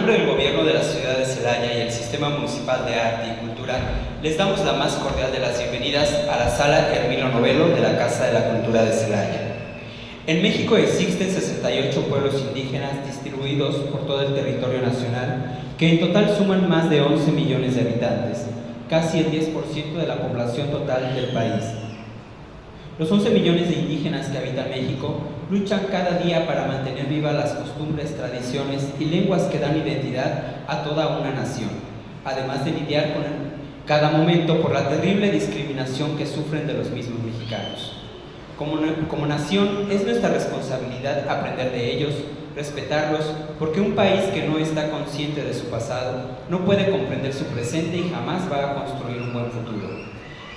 nombre del Gobierno de la Ciudad de Celaya y el Sistema Municipal de Arte y Cultura, les damos la más cordial de las bienvenidas a la Sala Hermino Novelo de la Casa de la Cultura de Celaya. En México existen 68 pueblos indígenas distribuidos por todo el territorio nacional, que en total suman más de 11 millones de habitantes, casi el 10% de la población total del país. Los 11 millones de indígenas que habitan México luchan cada día para mantener vivas las costumbres, tradiciones y lenguas que dan identidad a toda una nación, además de lidiar con cada momento por la terrible discriminación que sufren de los mismos mexicanos. Como nación, es nuestra responsabilidad aprender de ellos, respetarlos, porque un país que no está consciente de su pasado no puede comprender su presente y jamás va a construir un buen futuro.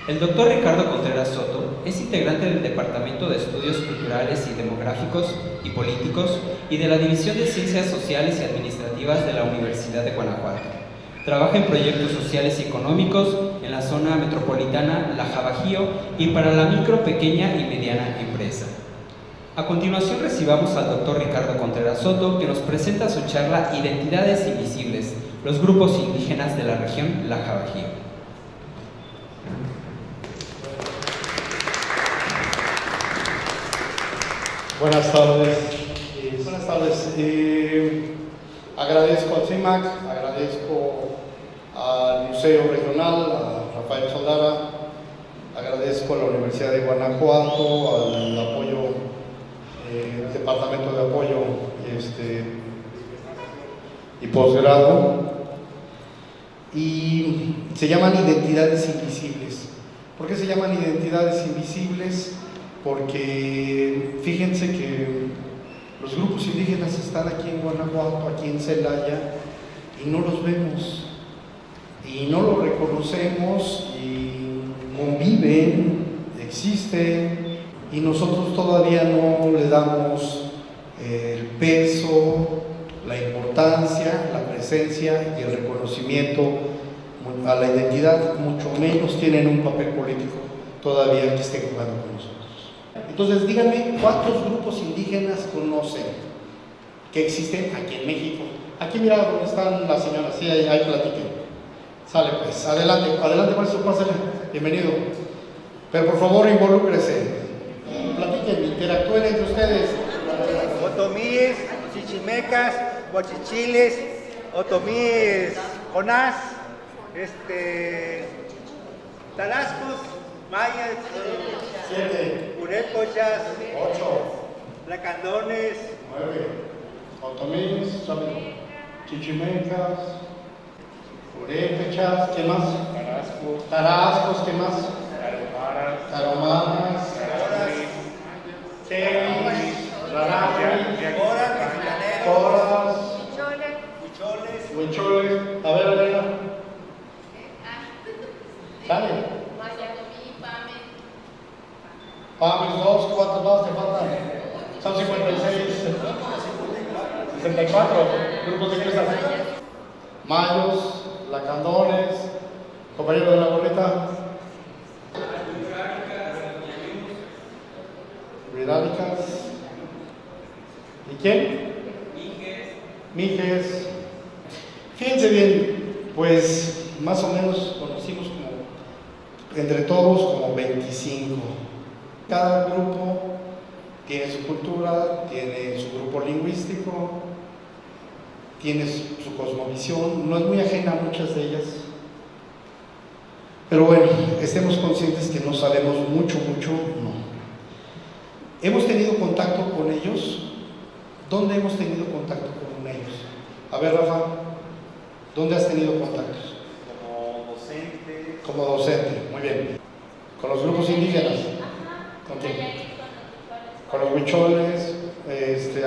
El doctor Ricardo Contreras Soto es integrante del Departamento de Estudios Culturales y Demográficos y Políticos y de la División de Ciencias Sociales y Administrativas de la Universidad de Guanajuato. Trabaja en proyectos sociales y económicos en la zona metropolitana Laja Bajío y para la micro, pequeña y mediana empresa. A continuación recibamos al doctor Ricardo Contreras Soto, que nos presenta su charla Identidades Invisibles, los grupos indígenas de la región Laja Bajío. Buenas tardes. Agradezco al CIMAC, agradezco al Museo Regional, a Rafael Soldara, agradezco a la Universidad de Guanajuato, al apoyo, el Departamento de Apoyo y Posgrado. Y se llaman identidades invisibles. ¿Por qué se llaman identidades invisibles? Porque fíjense que los grupos indígenas están aquí en Guanajuato, aquí en Celaya, y no los vemos, y no los reconocemos, y conviven, existen, y nosotros todavía no le damos el peso, la importancia, la presencia y el reconocimiento a la identidad, mucho menos tienen un papel político todavía que esté jugando con nosotros. Entonces, díganme, ¿cuántos grupos indígenas conocen que existen aquí en México? Aquí, mira, donde están las señoras, sí, ahí platiquen. Sale, pues, adelante, maestro, pásale, bienvenido. Pero por favor, involúcrese, platiquen, interactúen entre ustedes. Otomíes, chichimecas, guachichiles, otomíes, jonás, tarascos, mayas, 7, purépochas, 8, lacandones, 9, otomíes, chichimecas, purépechas, ¿qué más? Tarascos, ¿qué más? Taromaras, chelis, raramis, coras, huicholes. A ver, Elena. Sale. Pames 2, ¿cuántos más te faltan? Son 56, 64 grupos de cristas. Mayos, lacandones, compañero de la boleta. Virálicas. ¿Y quién? Mijes. Fíjense bien, pues más o menos conocimos entre todos como 25. Cada grupo tiene su cultura, tiene su grupo lingüístico, tiene su cosmovisión, no es muy ajena a muchas de ellas. Pero bueno, estemos conscientes que no sabemos mucho, no. ¿Hemos tenido contacto con ellos? ¿Dónde hemos tenido contacto con ellos? A ver, Rafa, ¿dónde has tenido contactos? como docente. Como docente, muy bien. ¿Con los grupos indígenas? ¿Con quién? Con los huicholes,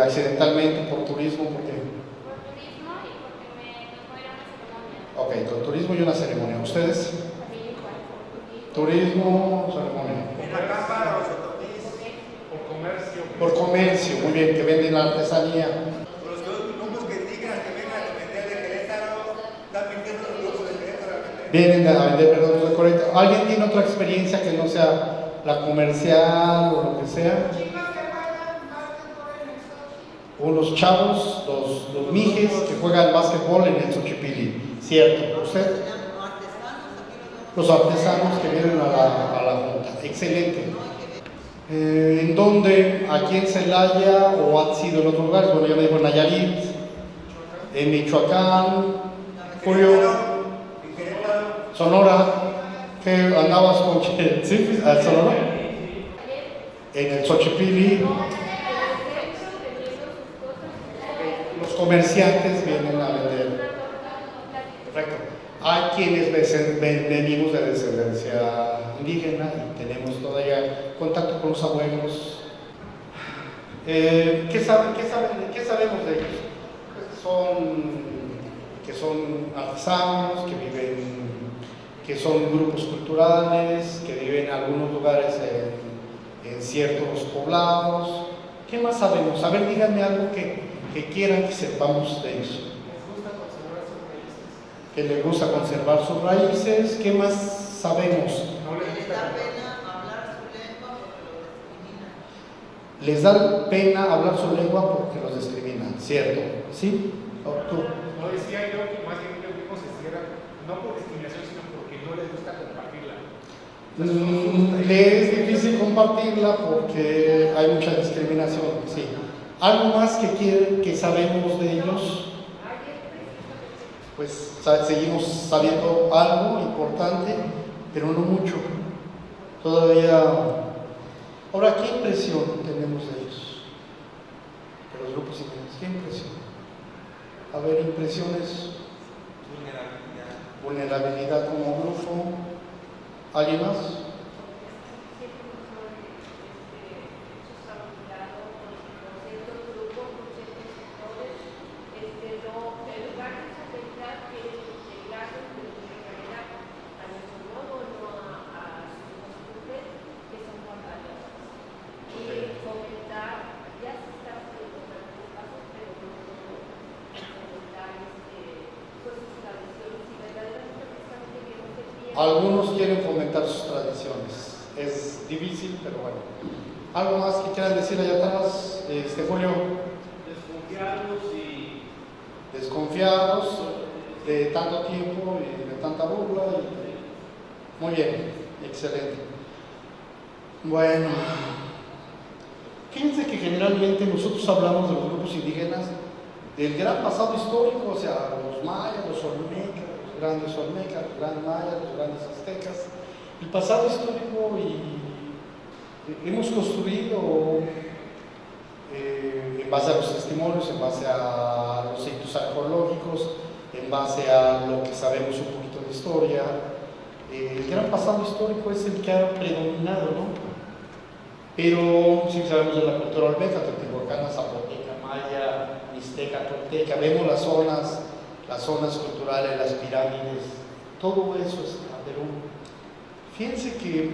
accidentalmente, por turismo, ¿por qué? Por turismo y porque me tocó ir a una ceremonia. Ok, con turismo y una ceremonia. ¿Ustedes? También igual. Turismo, ceremonia. En la cámara, los otomíes. Por comercio, muy bien, que venden la artesanía. Los grupos que indígenas que vengan a vender de Querétaro, están vendiendo los grupos de Querétaro. Vienen a vender productos de Querétaro. ¿Alguien tiene otra experiencia que no sea la comercial o lo que sea? unos chavos, los mijes que juegan básquetbol en el Xochipilli, ¿cierto? ¿Usted? Los artesanos que vienen a la junta, excelente. ¿En dónde? ¿Aquí en Celaya o ha sido en otros lugares? Bueno, ya me dijo en Nayarit, en Michoacán, Julio, Sonora, que andabas con ¿sí? ¿Al Sonora? En el Xochipilli. Los comerciantes vienen a vender. Perfecto. Hay quienes venimos de descendencia indígena y tenemos todavía contacto con los abuelos. ¿Qué sabemos de ellos? Que son artesanos, que son grupos culturales, que viven en algunos lugares en ciertos poblados. ¿Qué más sabemos? A ver, díganme algo que quieran que sepamos de ellos. Que les gusta conservar sus raíces. ¿Qué más sabemos? Les da pena hablar su lengua porque los discriminan, ¿cierto? ¿Sí? ¿O tú? No, decía yo que más bien que se cierra, no por discriminación, sino porque no les gusta compartirla. Le es difícil compartirla porque hay mucha discriminación, sí. ¿Algo más que sabemos de ellos? Pues seguimos sabiendo algo importante, pero no mucho. Todavía. Ahora, ¿qué impresión tenemos de ellos? De los grupos indígenas, ¿qué impresión? A ver, impresiones. Vulnerabilidad como grupo. ¿Alguien más? Algunos quieren fomentar sus tradiciones. Es difícil, pero bueno. ¿Algo más que quieran decir allá atrás, Julio? Desconfiados de tanto tiempo y de tanta burla. Muy bien, excelente. Bueno, fíjense que generalmente nosotros hablamos de los grupos indígenas del gran pasado histórico, o sea, los mayas, los olmecas, los grandes olmecas, los grandes mayas, los grandes aztecas, el pasado histórico, y hemos construido en base a los testimonios, en base a los sitios arqueológicos, en base a lo que sabemos un poquito de historia. El gran pasado histórico es el que ha predominado, ¿no? Pero sí sabemos de la cultura olmeca, teotihuacana, zapoteca, maya, mixteca, tolteca, vemos las zonas culturales, las pirámides, todo eso está, pero fíjense que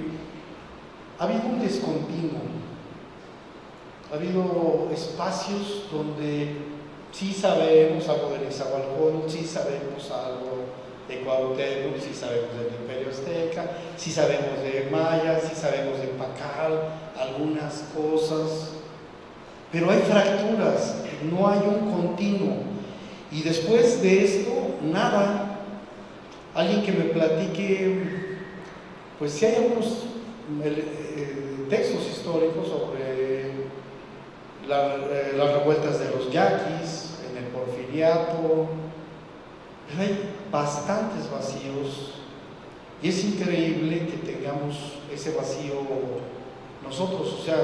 ha habido un descontinuo, ha habido espacios donde sí sabemos algo de Nezahualcóyotl, sí sabemos algo de Cuauhtémoc, sí sabemos del Imperio Azteca, sí sabemos de Maya, sí sabemos de Pacal, algunas cosas, pero hay fracturas, no hay un continuo. Y después de esto, nada. Alguien que me platique, pues si hay algunos textos históricos sobre las revueltas de los yaquis, en el porfiriato, pero hay bastantes vacíos, y es increíble que tengamos ese vacío nosotros, o sea,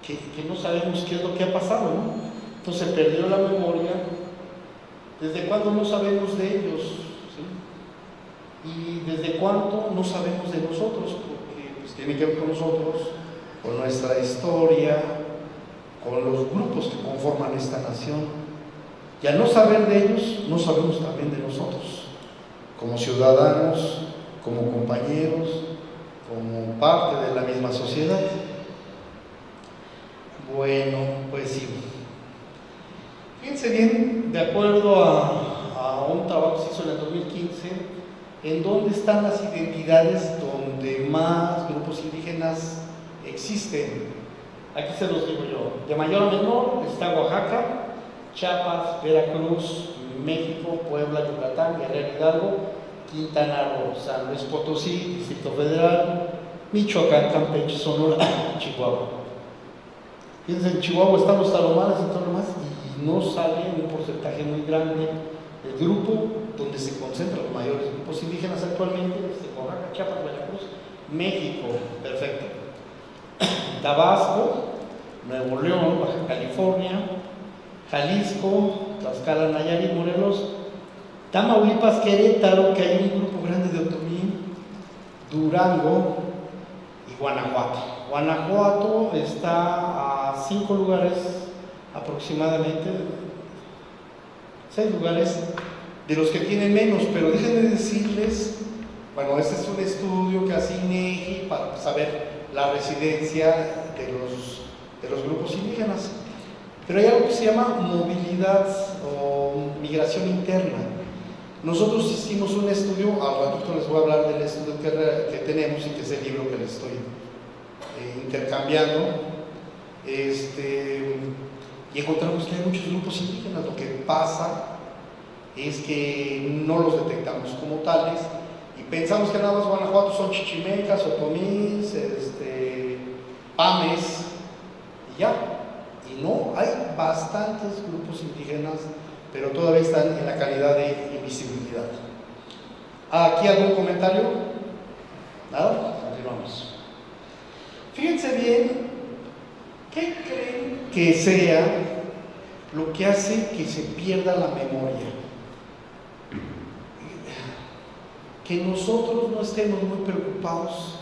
que no sabemos qué es lo que ha pasado, ¿no? Entonces se perdió la memoria. ¿Desde cuándo no sabemos de ellos? ¿Sí? ¿Y desde cuándo no sabemos de nosotros? Porque pues, tiene que ver con nosotros, con nuestra historia, con los grupos que conforman esta nación. Y al no saber de ellos, no sabemos también de nosotros, como ciudadanos, como compañeros, como parte de la misma sociedad. Bueno, pues sí. Fíjense bien, de acuerdo a un trabajo que se hizo en el 2015, en dónde están las identidades donde más grupos indígenas existen. Aquí se los digo yo. De mayor a menor está Oaxaca, Chiapas, Veracruz, México, Puebla, Yucatán, Guerrero, Hidalgo, Quintana Roo, San Luis Potosí, Distrito Federal, Michoacán, Campeche, Sonora, Chihuahua. Fíjense, en Chihuahua están los tarahumaras y todo lo demás, y no sale un porcentaje muy grande del grupo donde se concentran los mayores grupos indígenas actualmente, desde Oaxaca, Chiapas, Veracruz, México, perfecto. Tabasco, Nuevo León, Baja California, Jalisco, Tlaxcala, Nayarit, Morelos, Tamaulipas, Querétaro, que hay un grupo grande de Otomí, Durango y Guanajuato. Guanajuato está a 5 lugares aproximadamente, 6 lugares de los que tienen menos, pero déjenme decirles, bueno, este es un estudio que hace INEGI para saber la residencia de los grupos indígenas, pero hay algo que se llama movilidad o migración interna. Nosotros hicimos un estudio, al ratito les voy a hablar del estudio que tenemos y que es el libro que les estoy intercambiando, y encontramos que hay muchos grupos indígenas. Lo que pasa es que no los detectamos como tales y pensamos que nada más Guanajuato son chichimecas, otomís, pames y ya. Y no, hay bastantes grupos indígenas, pero todavía están en la calidad de invisibilidad. ¿Aquí algún comentario? ¿Nada? Continuamos. Fíjense bien, ¿qué creen que sea lo que hace que se pierda la memoria? Que nosotros no estemos muy preocupados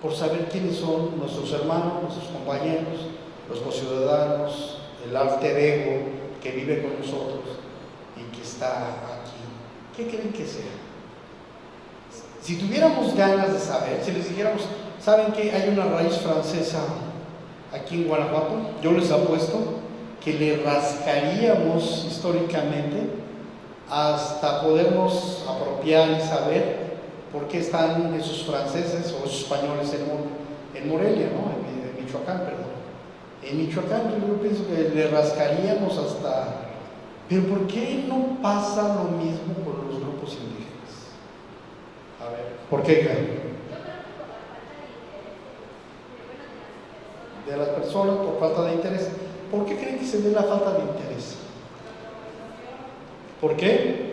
por saber quiénes son nuestros hermanos, nuestros compañeros, los conciudadanos, el alter ego que vive con nosotros y que está aquí. ¿Qué creen que sea? Si tuviéramos ganas de saber, si les dijéramos, ¿saben que hay una raíz francesa aquí en Guanajuato? Yo les apuesto que le rascaríamos históricamente hasta podernos apropiar y saber por qué están esos franceses o esos españoles en Morelia, ¿no? En Michoacán, perdón. En Michoacán yo pienso que le rascaríamos hasta... Pero ¿por qué no pasa lo mismo con los grupos indígenas? A ver, ¿por qué, Karen? De las personas por falta de interés. ¿Por qué creen que se ve la falta de interés? ¿Por qué?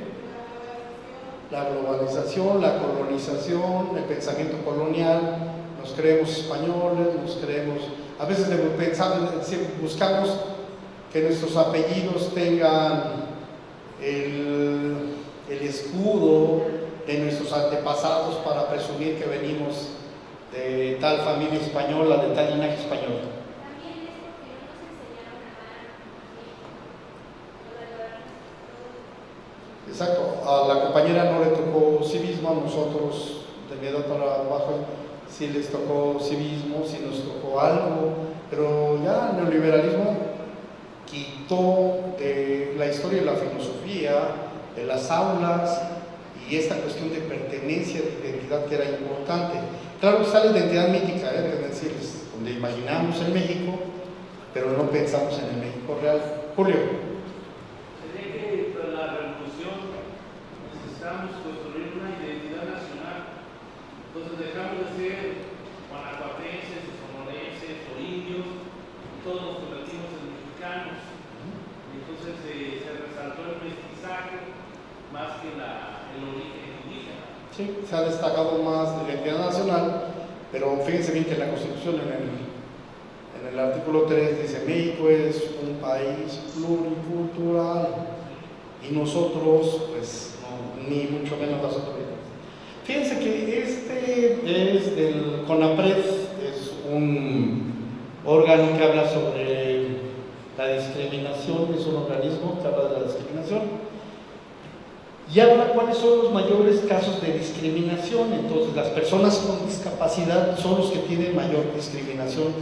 La globalización, la colonización, el pensamiento colonial, nos creemos españoles, nos creemos... A veces buscamos que nuestros apellidos tengan el escudo de nuestros antepasados para presumir que venimos de tal familia española, de tal linaje español. Exacto, a la compañera no le tocó civismo, a nosotros de mi edad para abajo sí les tocó civismo, sí nos tocó algo, pero ya el neoliberalismo quitó de la historia y la filosofía, de las aulas y esta cuestión de pertenencia, de identidad que era importante. Claro que está la identidad mítica, deben decirles, donde imaginamos el México, pero no pensamos en el México real. Julio. Necesitamos construir una identidad nacional. Entonces dejamos de ser guanajuatenses, sonorenses o indios, todos nos convertimos en mexicanos. Entonces se resaltó el mestizaje más que el origen indígena. Sí, se ha destacado más la identidad nacional, pero fíjense bien que la Constitución en el artículo 3 dice: México es un país pluricultural y nosotros pues ni mucho menos las autoridades. Fíjense que este es del CONAPRED, es un órgano que habla sobre la discriminación, es un organismo que habla de la discriminación y habla cuáles son los mayores casos de discriminación. Entonces, las personas con discapacidad son los que tienen mayor discriminación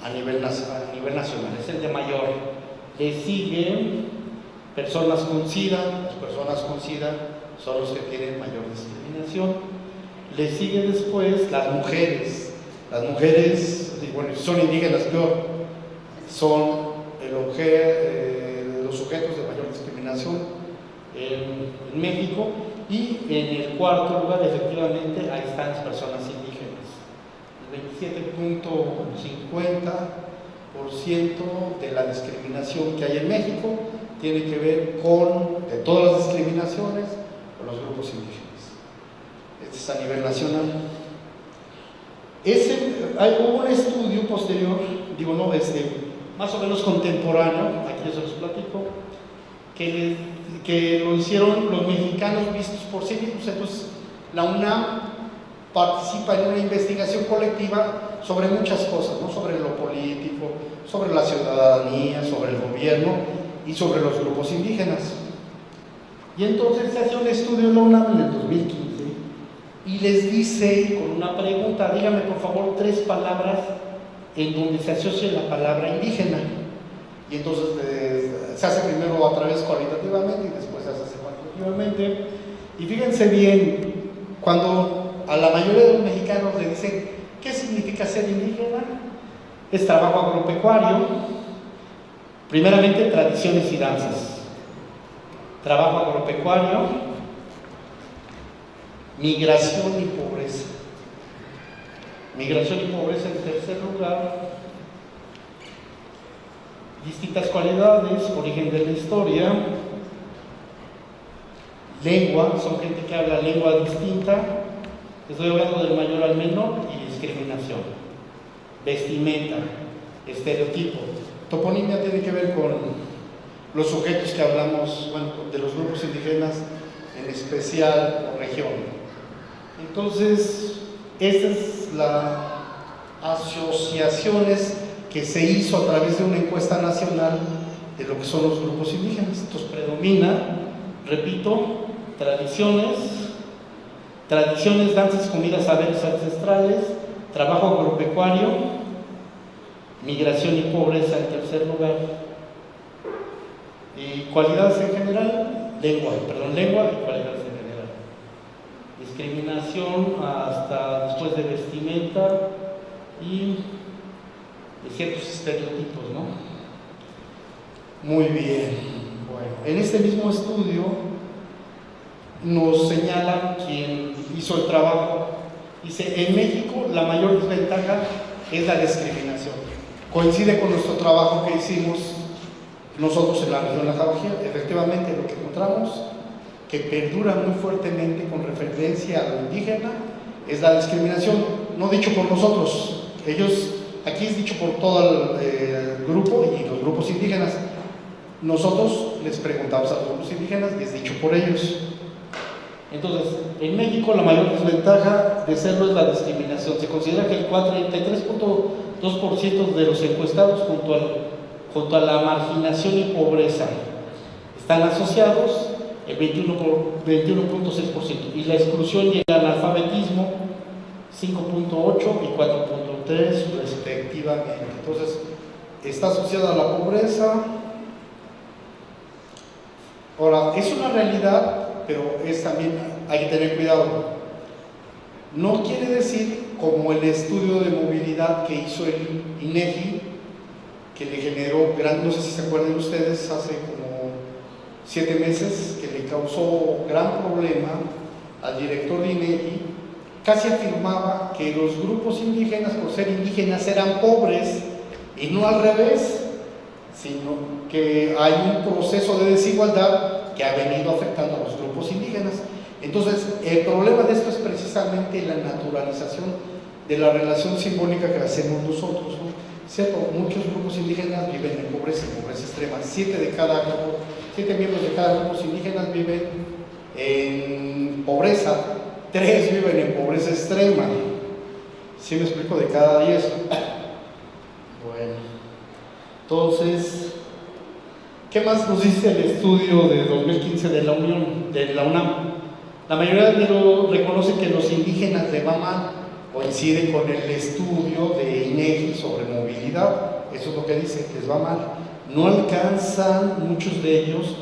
a nivel nacional, es el de mayor. Le siguen personas con SIDA, las personas con SIDA son los que tienen mayor discriminación. Le sigue después las mujeres, y bueno, si son indígenas peor, son los sujetos de mayor discriminación en México, y en el cuarto lugar efectivamente ahí están las personas indígenas. El 27.50% de la discriminación que hay en México tiene que ver con, de todas las discriminaciones, con los grupos indígenas. Este es a nivel nacional. Hubo un estudio posterior, más o menos contemporáneo, aquí yo se los platico, que lo hicieron los mexicanos vistos por sí mismos. Entonces, la UNAM participa en una investigación colectiva sobre muchas cosas, ¿no? Sobre lo político, sobre la ciudadanía, sobre el gobierno y sobre los grupos indígenas. Y entonces se hace un estudio en la UNAM en el 2015 y les dice con una pregunta: dígame por favor 3 palabras en donde se asocie la palabra indígena. Y entonces se hace primero a través cualitativamente y después se hace cuantitativamente. Y fíjense bien, cuando a la mayoría de los mexicanos le dicen ¿qué significa ser indígena? Es trabajo agropecuario, primeramente tradiciones y danzas, trabajo agropecuario, migración y pobreza. Migración y pobreza en tercer lugar, distintas cualidades, origen de la historia, lengua, son gente que habla lengua distinta, estoy hablando del mayor al menor, y discriminación, vestimenta, estereotipo. Toponimia tiene que ver con los sujetos que hablamos, bueno, de los grupos indígenas, en especial por región. Entonces, estas es las asociaciones que se hizo a través de una encuesta nacional de lo que son los grupos indígenas. Entonces predomina, repito, tradiciones, danzas, comidas, saberes ancestrales, trabajo agropecuario, migración y pobreza en tercer lugar, y cualidades en general, lengua y cualidades en general. Discriminación hasta después de vestimenta y de ciertos estereotipos, ¿no? Muy bien. Bueno, en este mismo estudio nos señala quien hizo el trabajo. Dice, en México la mayor desventaja es la discriminación. Coincide con nuestro trabajo que hicimos nosotros en la región de la Tabajía. Efectivamente, lo que encontramos que perdura muy fuertemente con referencia a lo indígena es la discriminación, no dicho por nosotros. Aquí es dicho por todo el grupo y los grupos indígenas. Nosotros les preguntamos a los grupos indígenas y es dicho por ellos. Entonces, en México la mayor desventaja de serlo es la discriminación. Se considera que el 43.2% de los encuestados junto a la marginación y pobreza están asociados, el 21.6%, y la exclusión y el analfabetismo 5.8 y 4.3 respectivamente. Entonces, está asociada a la pobreza. Ahora, es una realidad, pero también hay que tener cuidado. No quiere decir, como el estudio de movilidad que hizo el INEGI, que le generó no sé si se acuerdan ustedes, hace como 7 meses, que le causó gran problema al director de INEGI. Casi afirmaba que los grupos indígenas, por ser indígenas, eran pobres, y no al revés, sino que hay un proceso de desigualdad que ha venido afectando a los grupos indígenas. Entonces, el problema de esto es precisamente la naturalización de la relación simbólica que hacemos nosotros, ¿no? ¿Cierto? Muchos grupos indígenas viven en pobreza extrema. 7 miembros de cada grupo indígenas viven en pobreza, 3 viven en pobreza extrema. ¿Sí me explico? De cada 10. Bueno, entonces, ¿qué más nos dice el estudio de 2015 de la UNAM? La mayoría reconoce que los indígenas de Bama coinciden con el estudio de INEGI sobre movilidad. Eso es lo que dice, que les va mal. No alcanzan muchos de ellos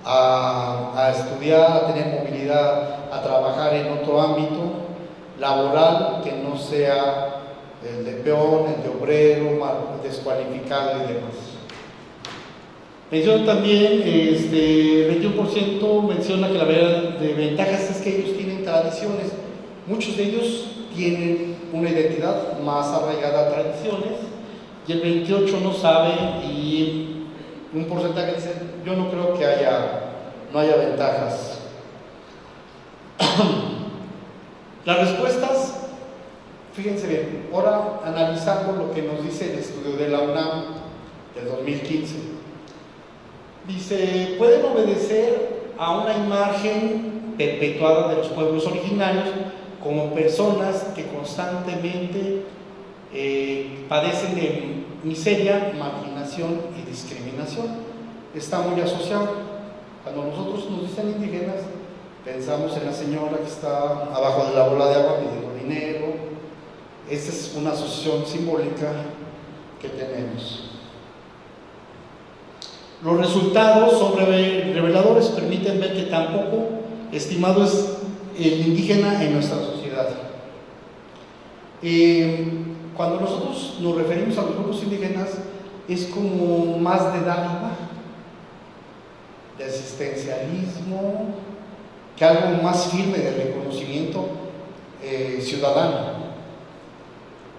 a estudiar, a tener movilidad, a trabajar en otro ámbito laboral que no sea el de peón, el de obrero, descualificado y demás. Menciona también, el 21% menciona que la verdad de ventajas es que ellos tienen tradiciones. Muchos de ellos tienen una identidad más arraigada a tradiciones y el 28% no sabe, y un porcentaje dice, yo no creo que no haya ventajas. Las respuestas, fíjense bien, ahora analizando lo que nos dice el estudio de la UNAM del 2015. Dice, pueden obedecer a una imagen perpetuada de los pueblos originarios como personas que constantemente padecen de miseria, marginación y discriminación. Está muy asociado. Cuando nosotros nos dicen indígenas, pensamos en la señora que está abajo de la bola de agua pidiendo dinero. Esa es una asociación simbólica que tenemos. Los resultados son reveladores, permiten ver que tampoco estimado es el indígena en nuestra sociedad. Cuando nosotros nos referimos a los grupos indígenas, es como más de dádiva, de asistencialismo, que algo más firme de reconocimiento ciudadano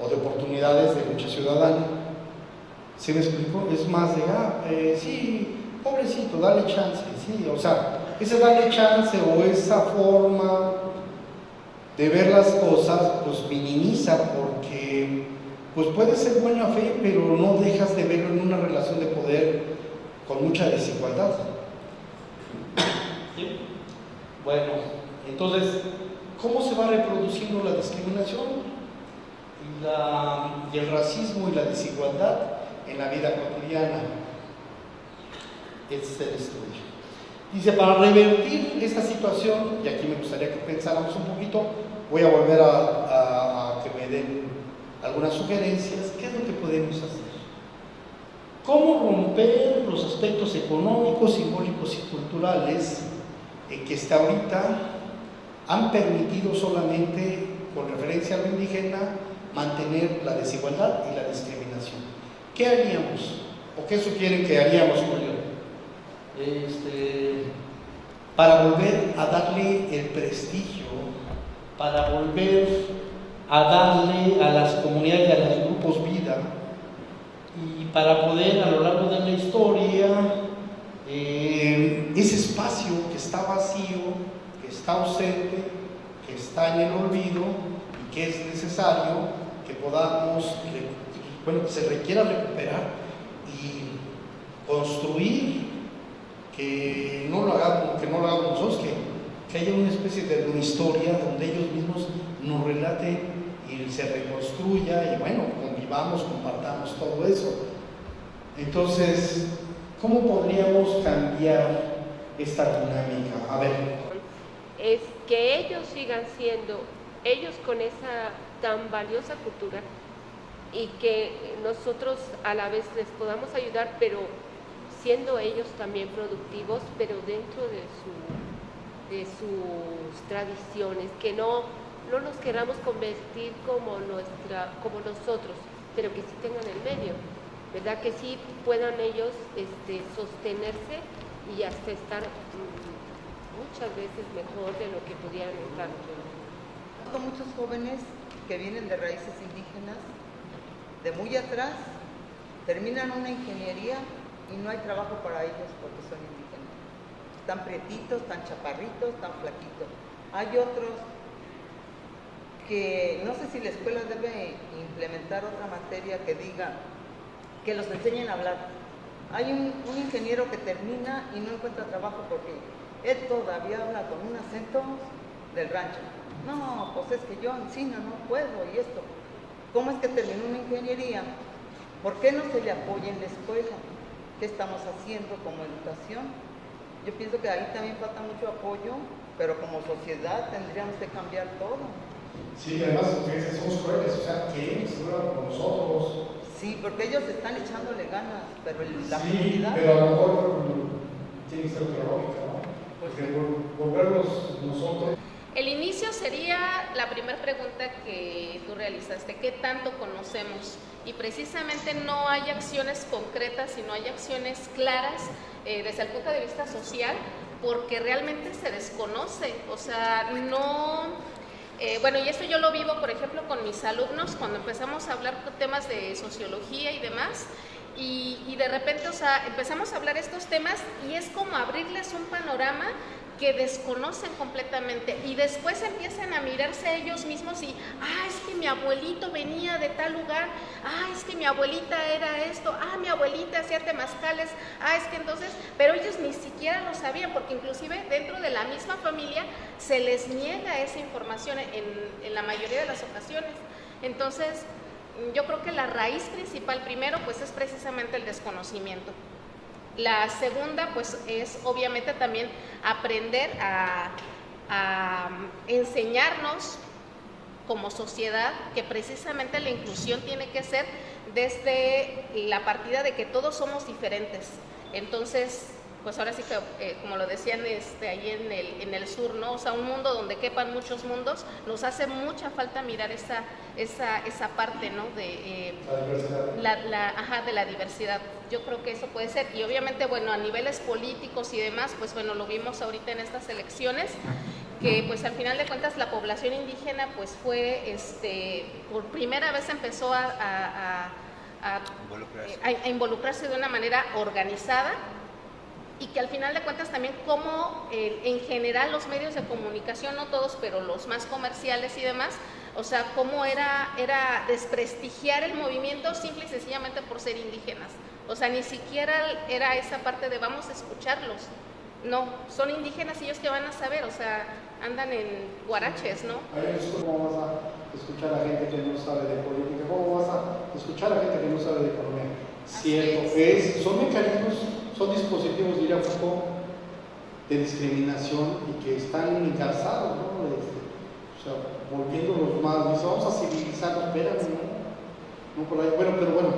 o de oportunidades de lucha ciudadana. ¿Sí me explico? Es más de, sí, pobrecito, dale chance, sí, o sea, ese darle chance o esa forma de ver las cosas, pues minimiza, porque pues puede ser buena fe, pero no dejas de verlo en una relación de poder con mucha desigualdad. ¿Sí? Bueno, entonces, ¿cómo se va reproduciendo la discriminación y el racismo y la desigualdad en la vida cotidiana? Este es el estudio. Dice, para revertir esta situación, y aquí me gustaría que pensáramos un poquito, voy a volver a que me den algunas sugerencias. ¿Qué es lo que podemos hacer? ¿Cómo romper los aspectos económicos, simbólicos y culturales que hasta ahorita han permitido solamente, con referencia a lo indígena, mantener la desigualdad y la discriminación? ¿Qué haríamos? ¿O qué sugieren que haríamos, Julio? Para volver a darle el prestigio, para volver a darle a las comunidades y a los grupos vida, y para poder a lo largo de la historia ese espacio que está vacío, que está ausente, que está en el olvido y que es necesario que podamos, que se requiera recuperar y construir, que no lo hagamos nosotros, que haya una especie de una historia donde ellos mismos nos relaten y se reconstruya, y bueno, convivamos, compartamos todo eso. Entonces, ¿cómo podríamos cambiar esta dinámica? A ver. Es que ellos sigan siendo ellos con esa tan valiosa cultura y que nosotros a la vez les podamos ayudar, pero siendo ellos también productivos, pero dentro de sus tradiciones, que no nos queramos convertir como nosotros, pero que sí tengan el medio, ¿verdad? Que sí puedan ellos sostenerse y hasta estar muchas veces mejor de lo que pudieran estar. Muchos jóvenes que vienen de raíces indígenas, de muy atrás, terminan una ingeniería y no hay trabajo para ellos porque son indígenas. Están prietitos, tan chaparritos, tan flaquitos. Hay otros que no sé si la escuela debe implementar otra materia que diga, que los enseñen a hablar. Hay un ingeniero que termina y no encuentra trabajo porque él todavía habla con un acento del rancho. No, pues es que yo encino no puedo y esto. ¿Cómo es que terminó una ingeniería? ¿Por qué no se le apoya en la escuela? ¿Qué estamos haciendo como educación? Yo pienso que ahí también falta mucho apoyo, pero como sociedad tendríamos que cambiar todo. Sí, además somos crueles, o sea, quieren que se vuelvan con nosotros. Sí, porque ellos están echándole ganas, pero la sí, comunidad... pero a lo mejor tiene que ser otra lógica, ¿no? Porque volverlos nosotros... El inicio se sería la primera pregunta que tú realizaste, ¿qué tanto conocemos? Y precisamente no hay acciones concretas, sino hay acciones claras desde el punto de vista social, porque realmente se desconoce, o sea, no... bueno, y esto yo lo vivo, por ejemplo, con mis alumnos, cuando empezamos a hablar temas de sociología y demás, y de repente, o sea, empezamos a hablar estos temas y es como abrirles un panorama que desconocen completamente, y después empiezan a mirarse a ellos mismos y, es que mi abuelito venía de tal lugar, es que mi abuelita era esto, mi abuelita hacía temazcales, es que entonces, pero ellos ni siquiera lo sabían, porque inclusive dentro de la misma familia se les niega esa información en la mayoría de las ocasiones. Entonces, yo creo que la raíz principal primero pues es precisamente el desconocimiento. La segunda pues es obviamente también aprender a enseñarnos como sociedad que precisamente la inclusión tiene que ser desde la partida de que todos somos diferentes. Entonces, pues ahora sí que, como lo decían ahí en el sur, ¿no? O sea, un mundo donde quepan muchos mundos, nos hace mucha falta mirar esa parte, ¿no? De de la diversidad. Yo creo que eso puede ser. Y obviamente, bueno, a niveles políticos y demás, pues bueno, lo vimos ahorita en estas elecciones, que pues al final de cuentas la población indígena pues fue, por primera vez empezó a involucrarse de una manera organizada, y que al final de cuentas también como en general los medios de comunicación, no todos, pero los más comerciales y demás, o sea, cómo era desprestigiar el movimiento simple y sencillamente por ser indígenas. O sea, ni siquiera era esa parte de vamos a escucharlos. No, son indígenas y ellos que van a saber, o sea, andan en guaraches, ¿no? ¿Cómo vas a escuchar a gente que no sabe de política? ¿Cómo vas a escuchar a gente que no sabe de economía? Cierto, son mecanismos, son dispositivos, diría Foucault, de discriminación y que están engarzados, ¿no? O sea, volviéndolos más, dice, vamos a civilizarnos, espérame, ¿no? Por ahí. Bueno, pero bueno,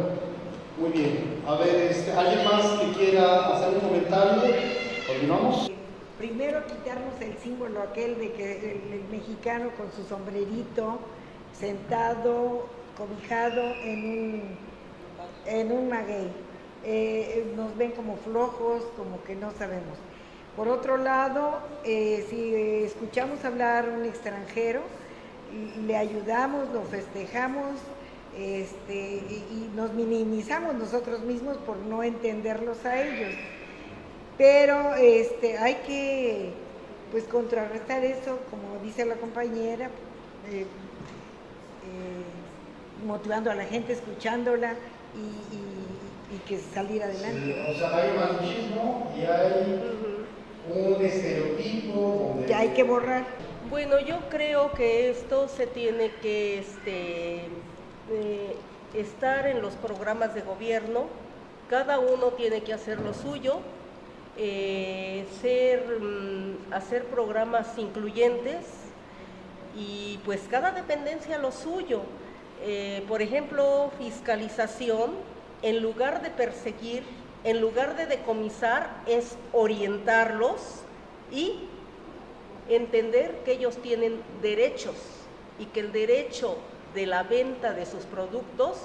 muy bien. A ver, ¿alguien más que quiera hacer un comentario? ¿Continuamos? Primero quitarnos el símbolo aquel de que el mexicano con su sombrerito, sentado, cobijado en un maguey. Nos ven como flojos, como que no sabemos. Por otro lado, si escuchamos hablar un extranjero, le ayudamos, lo festejamos, y nos minimizamos nosotros mismos por no entenderlos a ellos. Pero hay que pues contrarrestar eso, como dice la compañera, motivando a la gente, escuchándola y que salir adelante. Sí, o sea, hay machismo y hay un estereotipo donde... que hay que borrar. Bueno, yo creo que esto se tiene que estar en los programas de gobierno. Cada uno tiene que hacer lo suyo, hacer programas incluyentes y pues cada dependencia lo suyo. Por ejemplo, fiscalización, en lugar de perseguir, en lugar de decomisar, es orientarlos y entender que ellos tienen derechos y que el derecho de la venta de sus productos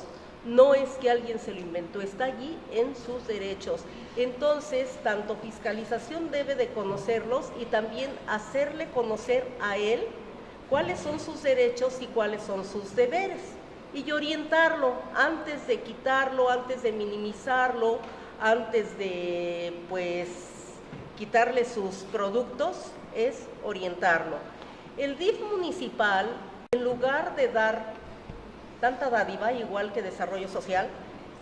no es que alguien se lo inventó, está allí en sus derechos. Entonces, tanto fiscalización debe de conocerlos y también hacerle conocer a él cuáles son sus derechos y cuáles son sus deberes. Y orientarlo antes de quitarlo, antes de minimizarlo, antes de pues quitarle sus productos, es orientarlo. El DIF municipal, en lugar de dar tanta dádiva, igual que desarrollo social,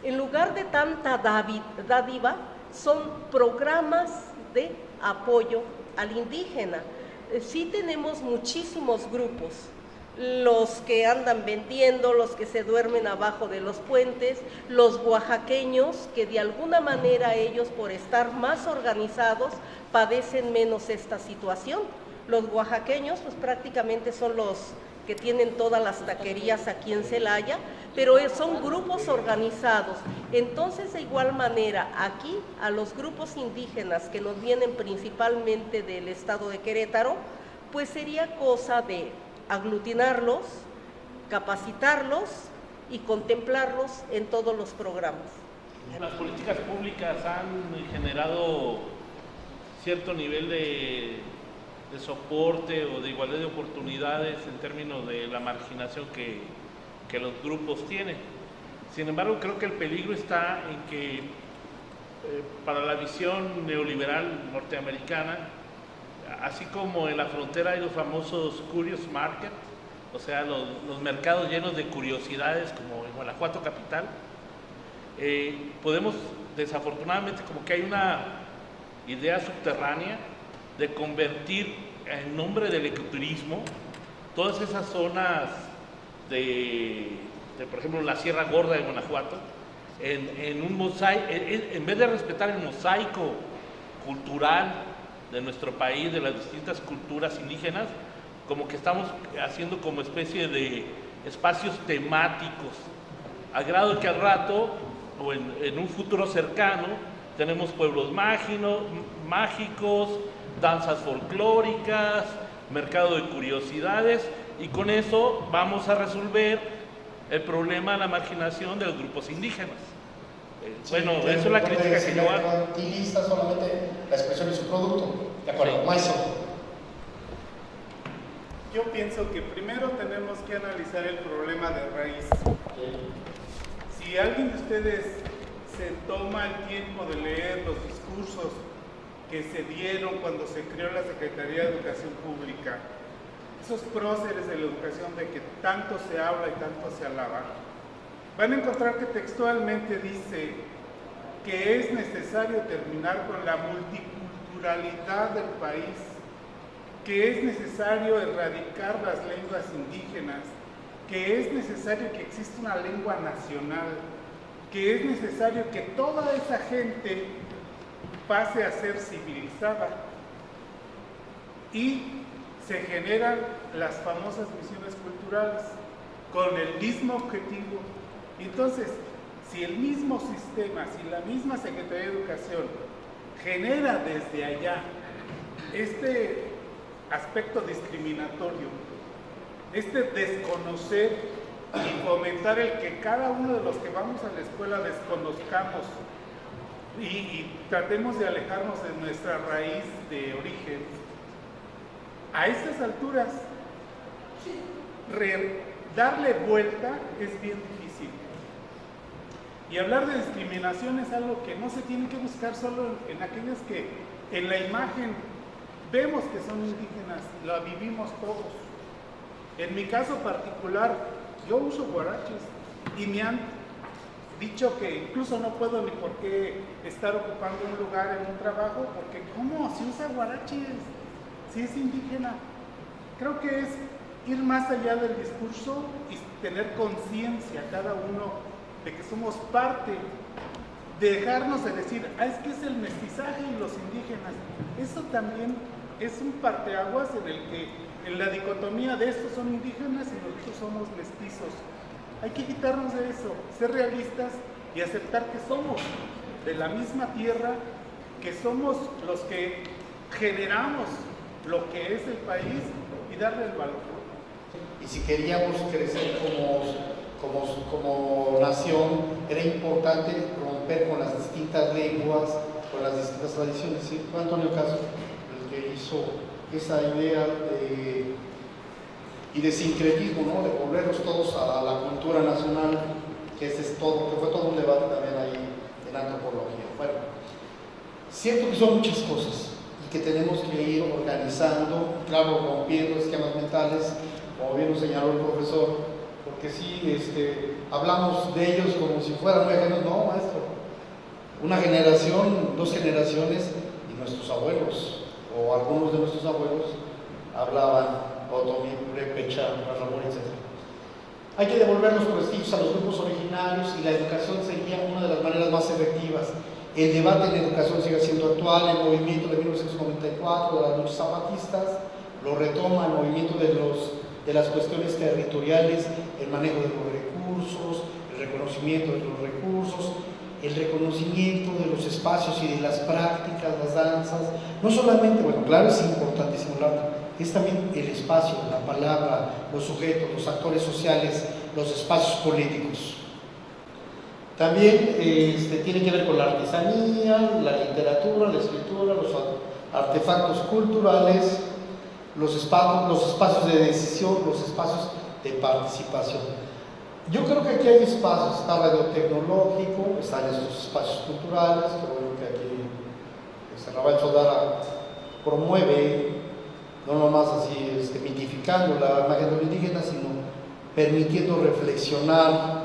en lugar de tanta dádiva, son programas de apoyo al indígena. Sí tenemos muchísimos grupos, los que andan vendiendo, los que se duermen abajo de los puentes, los oaxaqueños, que de alguna manera ellos, por estar más organizados, padecen menos esta situación. Los oaxaqueños pues prácticamente son los que tienen todas las taquerías aquí en Celaya, pero son grupos organizados. Entonces, de igual manera, aquí a los grupos indígenas que nos vienen principalmente del estado de Querétaro, pues sería cosa de aglutinarlos, capacitarlos y contemplarlos en todos los programas. Las políticas públicas han generado cierto nivel de soporte o de igualdad de oportunidades en términos de la marginación que los grupos tienen. Sin embargo, creo que el peligro está en que para la visión neoliberal norteamericana, así como en la frontera hay los famosos curious market, o sea, los mercados llenos de curiosidades como en Guanajuato capital, podemos desafortunadamente, como que hay una idea subterránea de convertir en nombre del ecoturismo todas esas zonas de por ejemplo la Sierra Gorda de Guanajuato en un mosaico, en vez de respetar el mosaico cultural de nuestro país, de las distintas culturas indígenas, como que estamos haciendo como especie de espacios temáticos, al grado que al rato o en un futuro cercano tenemos pueblos mágicos, danzas folclóricas, mercado de curiosidades, y con eso vamos a resolver el problema de la marginación de los grupos indígenas. Bueno, eso es la crítica que yo hago. Utiliza solamente la expresión de su producto. De acuerdo, sí. Maestro. Yo pienso que primero tenemos que analizar el problema de raíz. Si alguien de ustedes se toma el tiempo de leer los discursos que se dieron cuando se creó la Secretaría de Educación Pública, esos próceres de la educación de que tanto se habla y tanto se alaba, van a encontrar que textualmente dice que es necesario terminar con la multiculturalidad del país, que es necesario erradicar las lenguas indígenas, que es necesario que exista una lengua nacional, que es necesario que toda esa gente pase a ser civilizada, y se generan las famosas misiones culturales con el mismo objetivo. Entonces, si el mismo sistema, si la misma Secretaría de Educación genera desde allá este aspecto discriminatorio, este desconocer y fomentar el que cada uno de los que vamos a la escuela desconozcamos y tratemos de alejarnos de nuestra raíz de origen, a estas alturas darle vuelta es bien difícil. Y hablar de discriminación es algo que no se tiene que buscar solo en aquellos que en la imagen vemos que son indígenas, la vivimos todos. En mi caso particular, yo uso huaraches y me han dicho que incluso no puedo ni por qué estar ocupando un lugar en un trabajo, porque ¿cómo? Si usa huaraches, si es indígena. Creo que es ir más allá del discurso y tener conciencia cada uno de que somos parte, dejarnos de decir, es que es el mestizaje y los indígenas. Eso también es un parteaguas en el que en la dicotomía de estos son indígenas y nosotros somos mestizos. Hay que quitarnos de eso, ser realistas y aceptar que somos de la misma tierra, que somos los que generamos lo que es el país y darle el valor. Y si queríamos crecer como nación, era importante romper con las distintas lenguas, con las distintas tradiciones. ¿Sí? Fue Antonio Caso el que hizo esa idea de sincretismo, ¿no? De volvernos todos a la cultura nacional, que ese es todo, que fue todo un debate también ahí en antropología. Bueno, siento que son muchas cosas y que tenemos que ir organizando, claro, rompiendo esquemas mentales, como bien lo señaló el profesor, porque sí, hablamos de ellos como si fueran muy ajenos. No, maestro, una generación, 2 generaciones y nuestros abuelos, o algunos de nuestros abuelos, hablaban otomí, purépecha, ramón, etc. Hay que devolver los prestigios a los grupos originarios y la educación sería una de las maneras más efectivas. El debate en educación sigue siendo actual, el movimiento de 1994 de las luchas zapatistas lo retoma, el movimiento de las cuestiones territoriales, el manejo de los recursos, el reconocimiento de los recursos, el reconocimiento de los espacios y de las prácticas, las danzas. No solamente, bueno, claro, es importantísimo el arte, es también el espacio, la palabra, los sujetos, los actores sociales, los espacios políticos. También tiene que ver con la artesanía, la literatura, la escritura, los artefactos culturales, los espacios de decisión, los espacios de participación. Yo creo que aquí hay espacios, está radiotecnológico, están estos espacios culturales, que bueno que aquí Rafael Sodara promueve, no nomás así mitificando la imagen de los indígenas, sino permitiendo reflexionar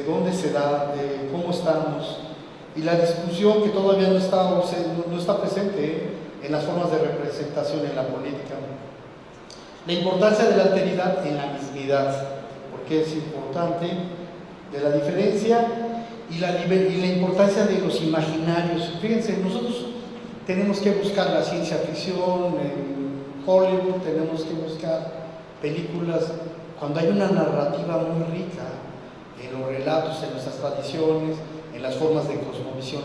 dónde se da, cómo estamos, y la discusión que todavía no está presente en las formas de representación en la política. La importancia de la alteridad en la mismidad, porque es importante, de la diferencia y la importancia de los imaginarios. Fíjense, nosotros tenemos que buscar la ciencia ficción en Hollywood, tenemos que buscar películas cuando hay una narrativa muy rica en los relatos, en nuestras tradiciones, en las formas de cosmovisión.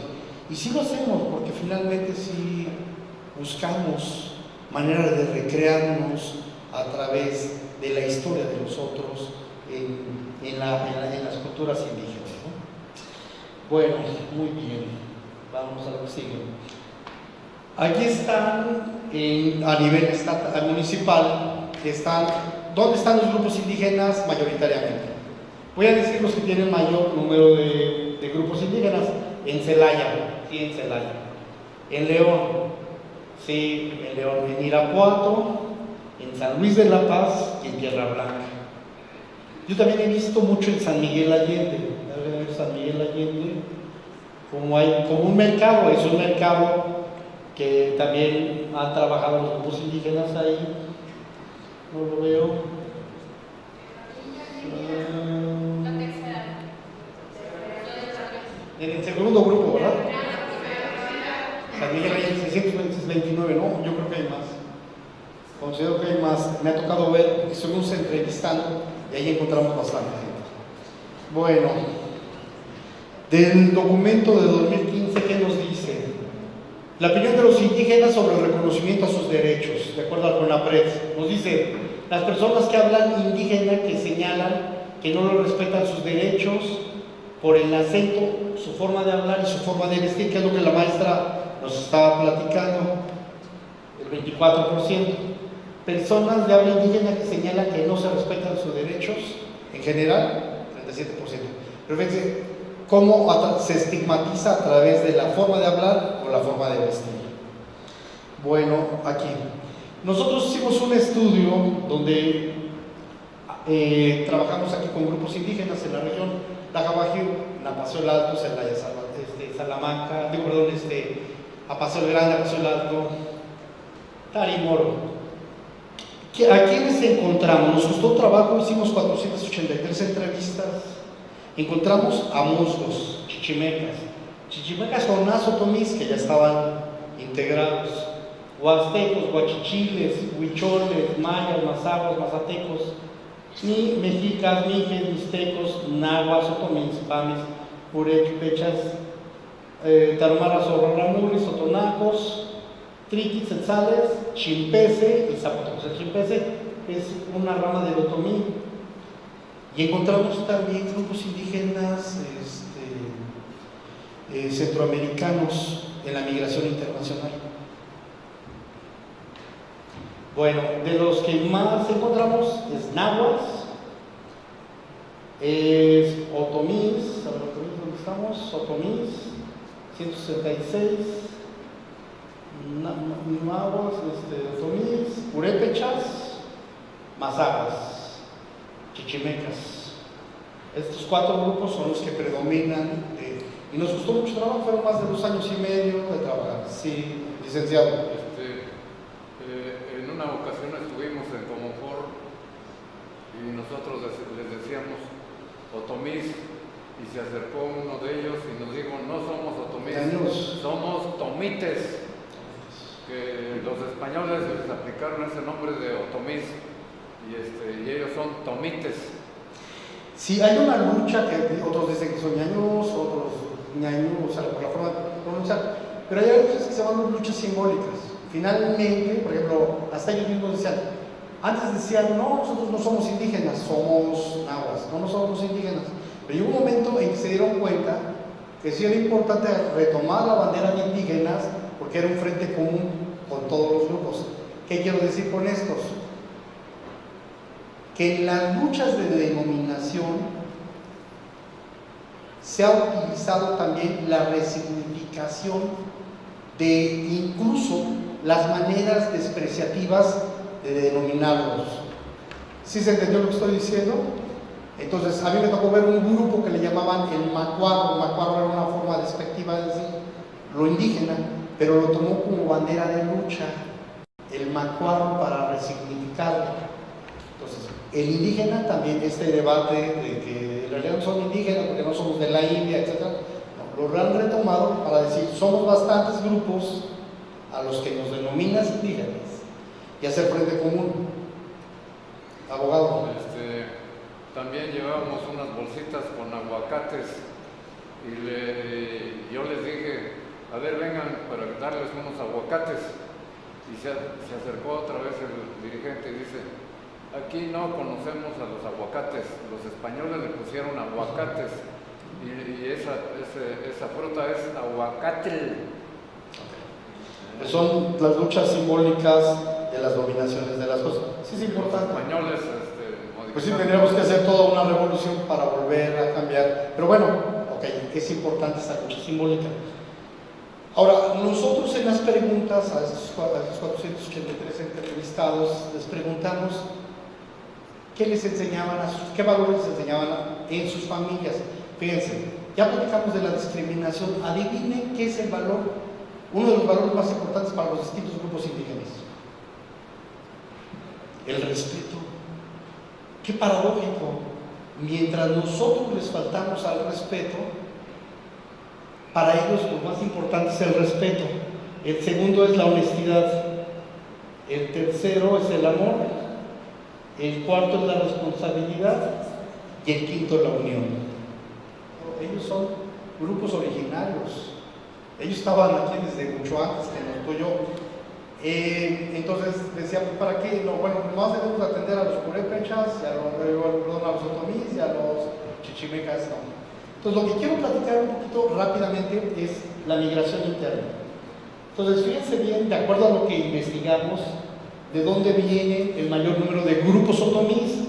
Y sí lo hacemos porque finalmente sí buscamos maneras de recrearnos a través de la historia de los otros en las culturas indígenas, ¿no? Bueno, muy bien, vamos a lo que sigue. Aquí están, a nivel municipal, ¿dónde están los grupos indígenas mayoritariamente? Voy a decir los que tienen mayor número de grupos indígenas. En Celaya, sí, en Celaya. En León, sí, en León. En Irapuato, en San Luis de la Paz y en Tierra Blanca. Yo también he visto mucho en San Miguel Allende. San Miguel Allende, como un mercado, es un mercado que también han trabajado los grupos indígenas ahí. No lo veo. En el segundo grupo, ¿verdad? San Miguel Allende, 629, ¿no? Yo creo que hay más. Considero que hay más. Me ha tocado ver, porque estuvimos entrevistando y ahí encontramos bastante gente. Bueno, del documento de 2015, ¿qué nos dice? La opinión de los indígenas sobre el reconocimiento a sus derechos, de acuerdo al CONAPRED, nos dice: las personas que hablan indígena que señalan que no lo respetan sus derechos por el acento, su forma de hablar y su forma de vestir, que es lo que la maestra nos estaba platicando, el 24%. Personas de habla indígena que señalan que no se respetan sus derechos, en general, 37%. Pero fíjense cómo se estigmatiza a través de la forma de hablar o la forma de vestir. Bueno, aquí. Nosotros hicimos un estudio donde trabajamos aquí con grupos indígenas en la región Tajabajío, Apaseo el Alto, Celaya, Salamanca, Apaseo el Grande, Apaseo el Alto, Tarimoro. ¿A quiénes encontramos? Nos costó trabajo, hicimos 483 entrevistas. Encontramos a musgos, chichimecas con otomís que ya estaban integrados, huastecos, huachichiles, huicholes, mayas, mazahuas, mazatecos, ni mexicas, mijes, mixtecos, nahuas, otomís, pames, purépechas, taromaras, ramuris, otonacos, triquis, tzetzales, chimpese y zapotecos. El chimpese es una rama del otomí. Y encontramos también grupos indígenas centroamericanos en la migración internacional. Bueno, de los que más encontramos es náhuatl, es otomís, ¿dónde estamos? Otomís, 166, náhuatl, otomís, purépechas, mazahuas, chichimecas. Estos 4 grupos son los que predominan y nos costó mucho trabajo, fueron más de 2 años y medio de trabajar. Sí, licenciado. En una ocasión estuvimos en Comonfort y nosotros les decíamos otomís y se acercó uno de ellos y nos dijo: no somos otomís, somos tomites, que los españoles les aplicaron ese nombre de otomís y ellos son tomites. Sí, hay una lucha que otros dicen que son ñaños, otros ñaños, o sea, por la forma de pronunciar, pero hay luchas que se llaman luchas simbólicas. finalmente, por ejemplo, hasta ellos mismos decían, antes decían, no, nosotros no somos indígenas, somos nahuas, no somos indígenas. Pero llegó un momento en que se dieron cuenta que sí era importante retomar la bandera de indígenas porque era un frente común con todos los grupos. ¿Qué quiero decir con estos? Que en las luchas de denominación se ha utilizado también la resignificación de incluso las maneras despreciativas de denominarlos. ¿Sí se entendió lo que estoy diciendo? Entonces, a mí me tocó ver un grupo que le llamaban el macuarro. El macuarro era una forma despectiva de decir lo indígena, pero lo tomó como bandera de lucha, el macuarro, para resignificarlo. Entonces, el indígena también, este debate de que en realidad no son indígenas porque no somos de la India, etc., no, lo han retomado para decir, somos bastantes grupos a los que nos denominas indígenas y hacer frente común. Abogado. También llevábamos unas bolsitas con aguacates y yo les dije, a ver, vengan para darles unos aguacates. Y se acercó otra vez el dirigente y dice, aquí no conocemos a los aguacates, los españoles le pusieron aguacates y esa fruta es aguacatl. Pues son las luchas simbólicas de las dominaciones de las cosas. Sí, es importante. Los españoles, pues sí, tendríamos que hacer toda una revolución para volver a cambiar. Pero bueno, ok, es importante esta lucha simbólica. Ahora, nosotros en las preguntas a esos 483 entrevistados les preguntamos qué les enseñaban, qué valores les enseñaban en sus familias. Fíjense, ya platicamos de la discriminación. Adivinen qué es el valor, uno de los valores más importantes para los distintos grupos indígenas. El respeto. Qué paradójico. Mientras nosotros les faltamos al respeto, para ellos lo más importante es el respeto. El segundo es la honestidad. El tercero es el amor. El cuarto es la responsabilidad. Y el quinto es la unión. Ellos son grupos originarios. Ellos estaban aquí desde mucho antes que nos estoy yo. Entonces decía, pues, ¿para qué? No, bueno, más debemos atender a los purépechas, a los otomís y a los chichimecas. No. Entonces, lo que quiero platicar un poquito rápidamente es la migración interna. Entonces, fíjense bien, de acuerdo a lo que investigamos, de dónde viene el mayor número de grupos otomís.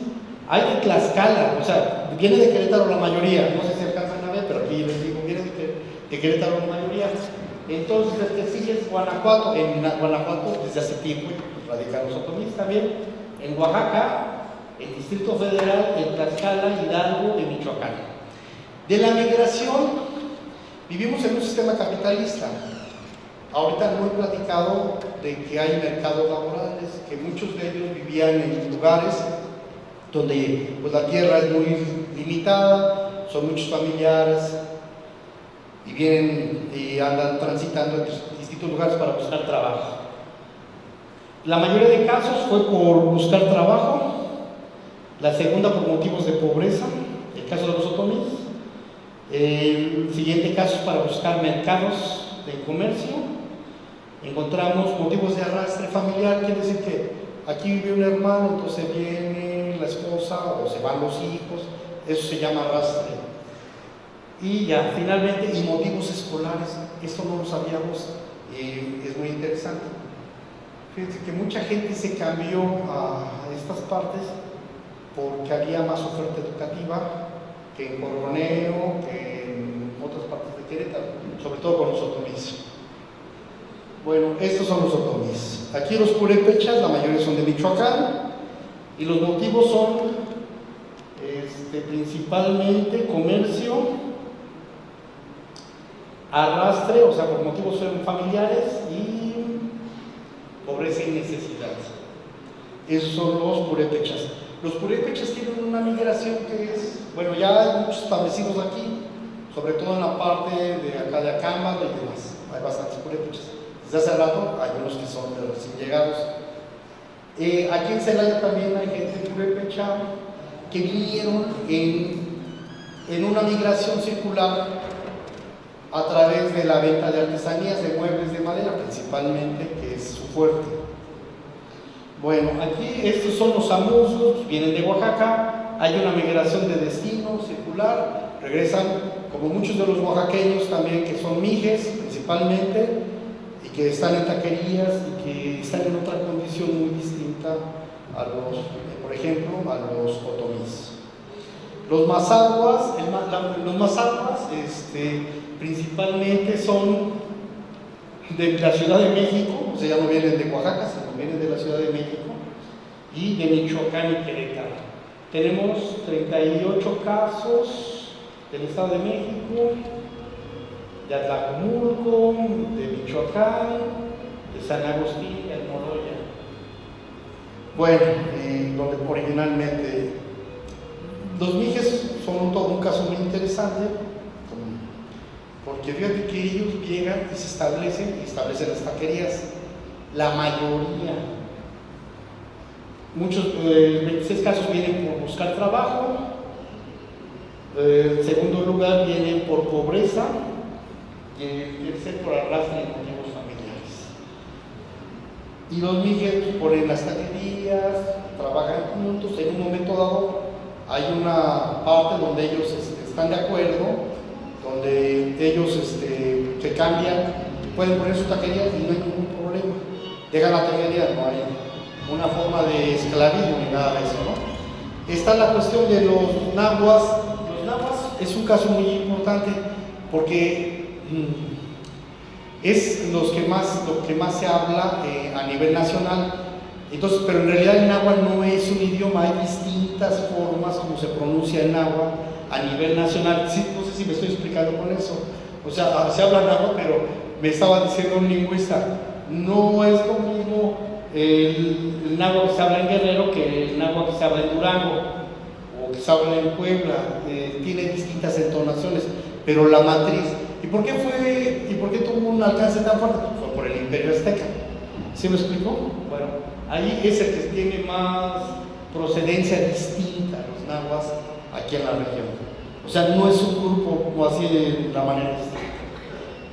Hay de Tlaxcala, o sea, viene de Querétaro la mayoría, no sé si alcanzan a ver, pero aquí les digo, viene de Querétaro la mayoría. Entonces, el que sigue es Guanajuato. En Guanajuato, desde hace tiempo, radican los otomís también. En Oaxaca, el Distrito Federal, en Tlaxcala, Hidalgo, en Michoacán. De la migración, vivimos en un sistema capitalista. Ahorita no he platicado de que hay mercados laborales, que muchos de ellos vivían en lugares donde pues, la tierra es muy limitada, son muchos familiares y vienen y andan transitando en distintos lugares para buscar trabajo. La mayoría de casos fue por buscar trabajo, la segunda por motivos de pobreza, el caso de los otomís. El siguiente caso es para buscar mercados de comercio. Encontramos motivos de arrastre familiar, quiere decir que aquí vive un hermano, entonces viene la esposa o se van los hijos, eso se llama arrastre. Y ya, finalmente, y motivos escolares, esto no lo sabíamos, es muy interesante. Fíjense que mucha gente se cambió a estas partes porque había más oferta educativa que en Coroneo, que en otras partes de Querétaro, sobre todo con los otomís. Bueno, estos son los otomís. Aquí los purépechas, la mayoría son de Michoacán, y los motivos son principalmente comercio, arrastre, o sea, por motivos familiares, y pobreza y necesidad. Esos son los purépechas. Los purépechas tienen una migración que es, bueno, ya hay muchos establecidos aquí, sobre todo en la parte de acá de Acámbaro y demás. Hay bastantes purépechas. Desde hace rato hay unos que son de recién llegados. Aquí en Celaya también hay gente purépecha que vinieron en una migración circular a través de la venta de artesanías, de muebles de madera principalmente, que es su fuerte. Bueno, aquí estos son los amusos, vienen de Oaxaca, hay una migración de destino circular, regresan como muchos de los oaxaqueños también que son mijes principalmente y que están en taquerías y que están en otra condición muy distinta a los, por ejemplo, a los otomís. Los mazahuas, principalmente son de la Ciudad de México, o sea, ya no vienen de Oaxaca, sino vienen de la Ciudad de México, y de Michoacán y Querétaro. Tenemos 38 casos del Estado de México, de Atlacomulco, de Michoacán, de San Agustín y Almoloya. Bueno, donde originalmente los mijes son todo un caso muy interesante, porque fíjate que ellos llegan y se establecen las taquerías, la mayoría. Muchos, 26 casos vienen por buscar trabajo, en segundo lugar vienen por pobreza, y en tercer por arrastre de motivos familiares. Y los mijes ponen las taquerías, trabajan juntos, en un momento dado hay una parte donde ellos están de acuerdo, donde ellos se cambian, pueden poner su taquería y no hay ningún problema. Dejan la taquería, no hay una forma de esclavismo ni nada de eso, ¿no? Está la cuestión de los nahuas. Los nahuas es un caso muy importante porque es lo que más se habla a nivel nacional. Entonces, pero en realidad el náhuatl no es un idioma, hay distintas formas como se pronuncia el náhuatl a nivel nacional. Sí, no sé si me estoy explicando con eso. O sea, se habla náhuatl, pero me estaba diciendo un lingüista, no es lo mismo el náhuatl que se habla en Guerrero que el náhuatl que se habla en Durango o que se habla en Puebla. Tiene distintas entonaciones, pero la matriz. ¿Y por qué tuvo un alcance tan fuerte? Fue por el Imperio Azteca. ¿Sí me explicó? Bueno, ahí es el que tiene más procedencia distinta, los nahuas, aquí en la región. O sea, no es un grupo como así de la manera distinta.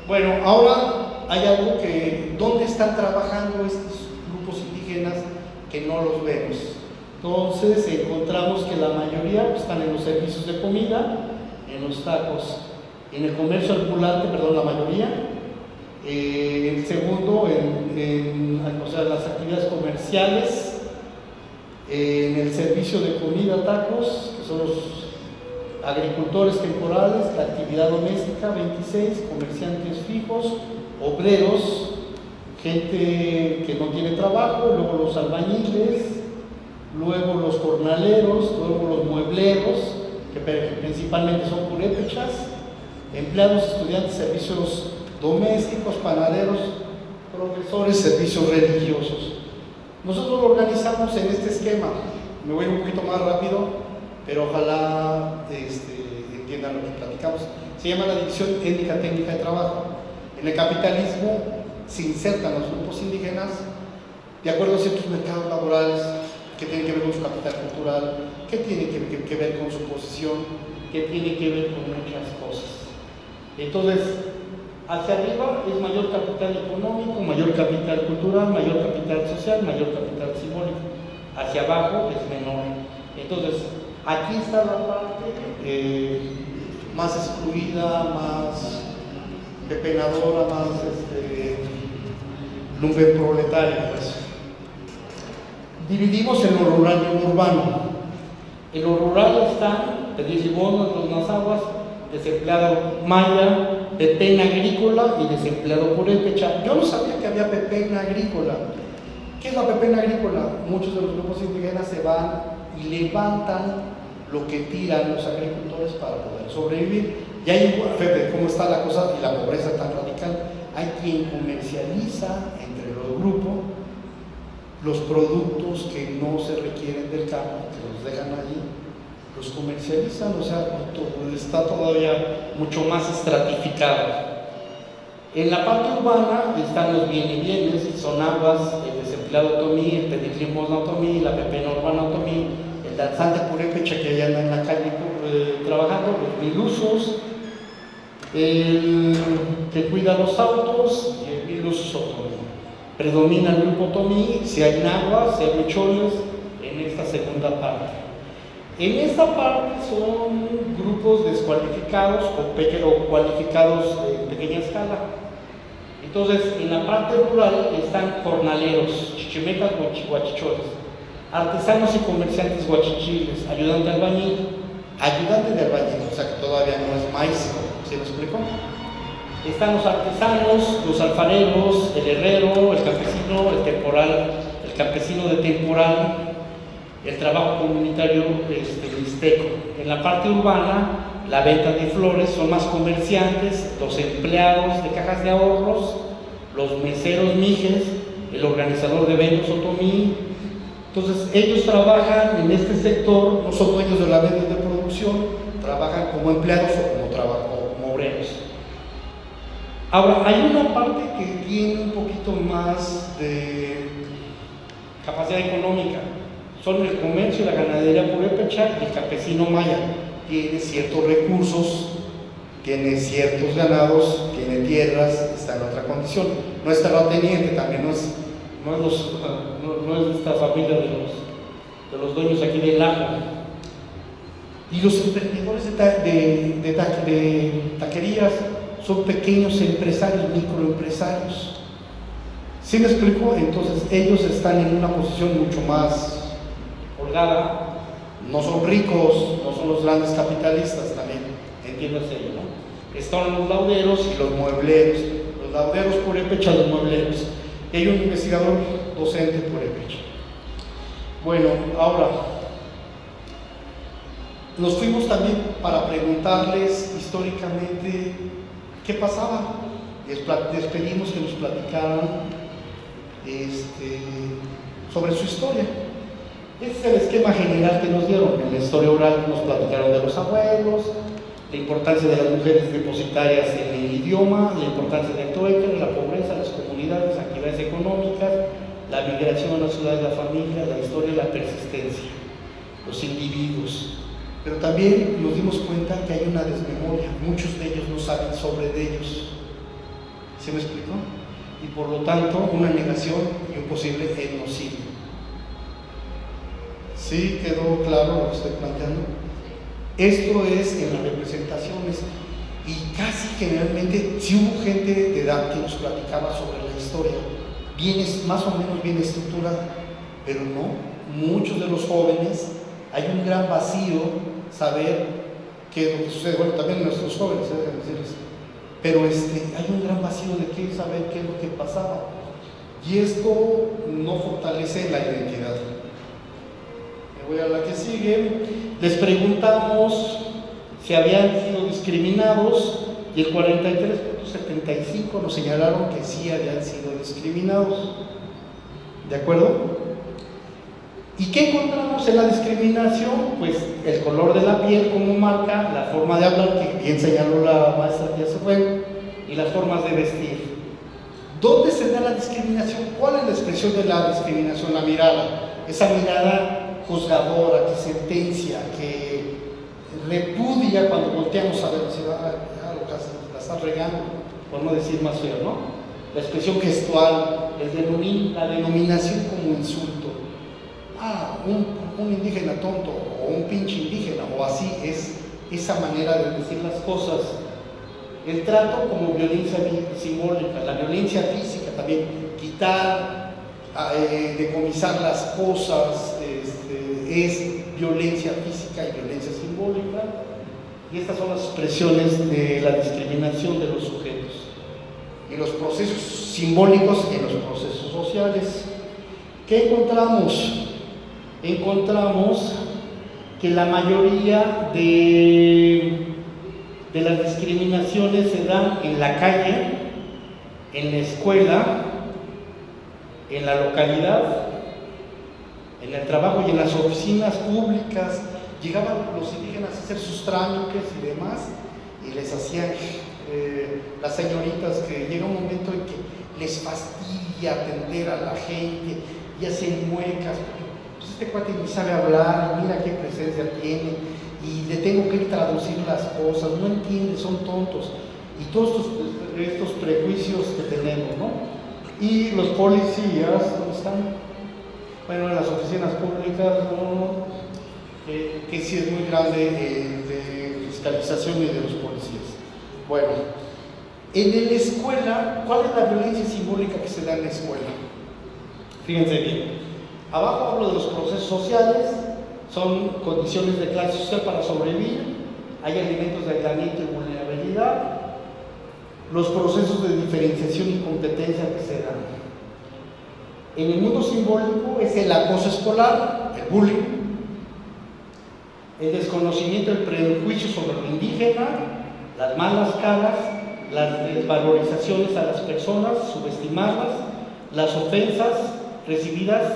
Bueno, ahora hay algo que, ¿dónde están trabajando estos grupos indígenas que no los vemos? Entonces encontramos que la mayoría pues, están en los servicios de comida, en los tacos, en el comercio ambulante, perdón, la mayoría. El segundo, o sea, las actividades comerciales, en el servicio de comida, tacos, que son los agricultores temporales, la actividad doméstica, 26, comerciantes fijos, obreros, gente que no tiene trabajo, luego los albañiles, luego los jornaleros, luego los muebleros, que principalmente son purépechas, empleados, estudiantes, servicios domésticos, panaderos, profesores, servicios religiosos. Nosotros lo organizamos en este esquema. Me voy un poquito más rápido, pero ojalá entiendan lo que platicamos. Se llama la división étnica técnica de trabajo. En el capitalismo se insertan los grupos indígenas de acuerdo a ciertos mercados laborales que tienen que ver con su capital cultural, que tienen que ver con su posición, que tienen que ver con muchas cosas. Entonces, hacia arriba es mayor capital económico, mayor capital cultural, mayor capital social, mayor capital simbólico. Hacia abajo es menor. Entonces, aquí está la parte más excluida, más depenadora, más lumpenproletaria. Pues. Dividimos en lo rural y en lo urbano. En lo rural están Pedricibonos, los Mazahuas, desempleado maya, pepena agrícola y desempleado purépecha. Yo no sabía que había pepena agrícola. ¿Qué es la pepena agrícola? Muchos de los grupos indígenas se van y levantan lo que tiran los agricultores para poder sobrevivir. Y ahí, fíjate cómo está la cosa y la pobreza tan radical. Hay quien comercializa entre los grupos los productos que no se requieren del campo, que los dejan allí, los comercializan, o sea, está todavía mucho más estratificado. En la parte urbana están los bienes, son aguas, el desempleado otomí, el pediclimosna otomí, la pepena urbana otomí, el danzante purépecha que ya anda en la calle trabajando, los milusos, el que cuida los autos y el milusos otomí. predomina el grupo otomí, si hay nahuas, si hay huicholes, en esta segunda parte. En esta parte son grupos descualificados o cualificados en pequeña escala. Entonces, en la parte rural están jornaleros, chichimecas, huachicholes, artesanos y comerciantes huachichiles, ayudante de albañil, o sea que todavía no es maíz, ¿se lo explico? Están los artesanos, los alfareros, el herrero, el campesino, el campesino de temporal, el trabajo comunitario mixteco. En la parte urbana, la venta de flores, son más comerciantes, los empleados de cajas de ahorros, los meseros mijes, el organizador de eventos otomí. Entonces ellos trabajan en este sector, no son dueños de la venta de producción, trabajan como empleados o como obreros. Ahora, hay una parte que tiene un poquito más de capacidad económica, son el comercio y la ganadería purépecha y el campesino maya. Tiene ciertos recursos, tiene ciertos ganados, tiene tierras, está en otra condición. No es terrateniente, también no es de esta familia de los dueños aquí del lago. Y los emprendedores de taquerías son pequeños empresarios, microempresarios. ¿Sí me explico? Entonces ellos están en una posición mucho más holgada. No son ricos, no son los grandes capitalistas también, entiéndase ello, ¿no? Están los lauderos y los muebleros. Los lauderos purépechas, los muebleros. Y hay un investigador docente purépecha. Bueno, ahora nos fuimos también para preguntarles históricamente qué pasaba. Les pedimos que nos platicaran sobre su historia. Este es el esquema general que nos dieron. En la historia oral nos platicaron de los abuelos, la importancia de las mujeres depositarias en el idioma, la importancia del trueque, la pobreza, las comunidades, actividades económicas, la migración a la ciudad, la familia, la historia y la persistencia, los individuos. Pero también nos dimos cuenta que hay una desmemoria, muchos de ellos no saben sobre ellos. ¿Se me explicó? Y por lo tanto, una negación y un posible etnocidio. ¿Sí quedó claro lo que estoy planteando? Esto es en las representaciones, y casi generalmente si hubo gente de edad que nos platicaba sobre la historia, más o menos bien estructurada, pero no, muchos de los jóvenes, hay un gran vacío saber qué es lo que sucede. Bueno, también nuestros jóvenes, déjenme decirles, pero hay un gran vacío de qué saber qué es lo que pasaba, y esto no fortalece la identidad. Voy a la que sigue. Les preguntamos si habían sido discriminados y el 43.75 nos señalaron que sí habían sido discriminados. ¿De acuerdo? ¿Y qué encontramos en la discriminación? Pues el color de la piel como marca, la forma de hablar, que bien señaló la maestra que ya se fue, y las formas de vestir. ¿Dónde se da la discriminación? ¿Cuál es la expresión de la discriminación? La mirada. Esa mirada juzgadora, que sentencia, que repudia cuando volteamos a ver la ciudad, la estás regando, por no decir más feo, ¿no? La expresión gestual, la denominación como insulto. Un indígena tonto, o un pinche indígena, o así, es esa manera de decir las cosas. El trato como violencia simbólica, la violencia física también, quitar, decomisar las cosas, es violencia física y violencia simbólica, y estas son las expresiones de la discriminación de los sujetos. Y los procesos simbólicos y los procesos sociales. ¿Qué encontramos? Encontramos que la mayoría de las discriminaciones se dan en la calle, en la escuela, en la localidad, en el trabajo y en las oficinas públicas. Llegaban los indígenas a hacer sus trámites y demás, y les hacían las señoritas que llega un momento en que les fastidia atender a la gente y hacen muecas. Pues este cuate ni sabe hablar, y mira qué presencia tiene, y le tengo que traducir las cosas, no entiende, son tontos. Y todos estos prejuicios que tenemos, ¿no? Y los policías, ¿dónde están? Bueno, en las oficinas públicas, ¿no? Que sí es muy grande de fiscalización y de los policías. Bueno, en la escuela, ¿cuál es la violencia simbólica que se da en la escuela? Fíjense bien, abajo hablo de los procesos sociales, son condiciones de clase social para sobrevivir, hay elementos de aislamiento y vulnerabilidad, los procesos de diferenciación y competencia que se dan. En el mundo simbólico es el acoso escolar, el bullying, el desconocimiento, el prejuicio sobre lo indígena, las malas caras, las desvalorizaciones a las personas, subestimarlas, las ofensas recibidas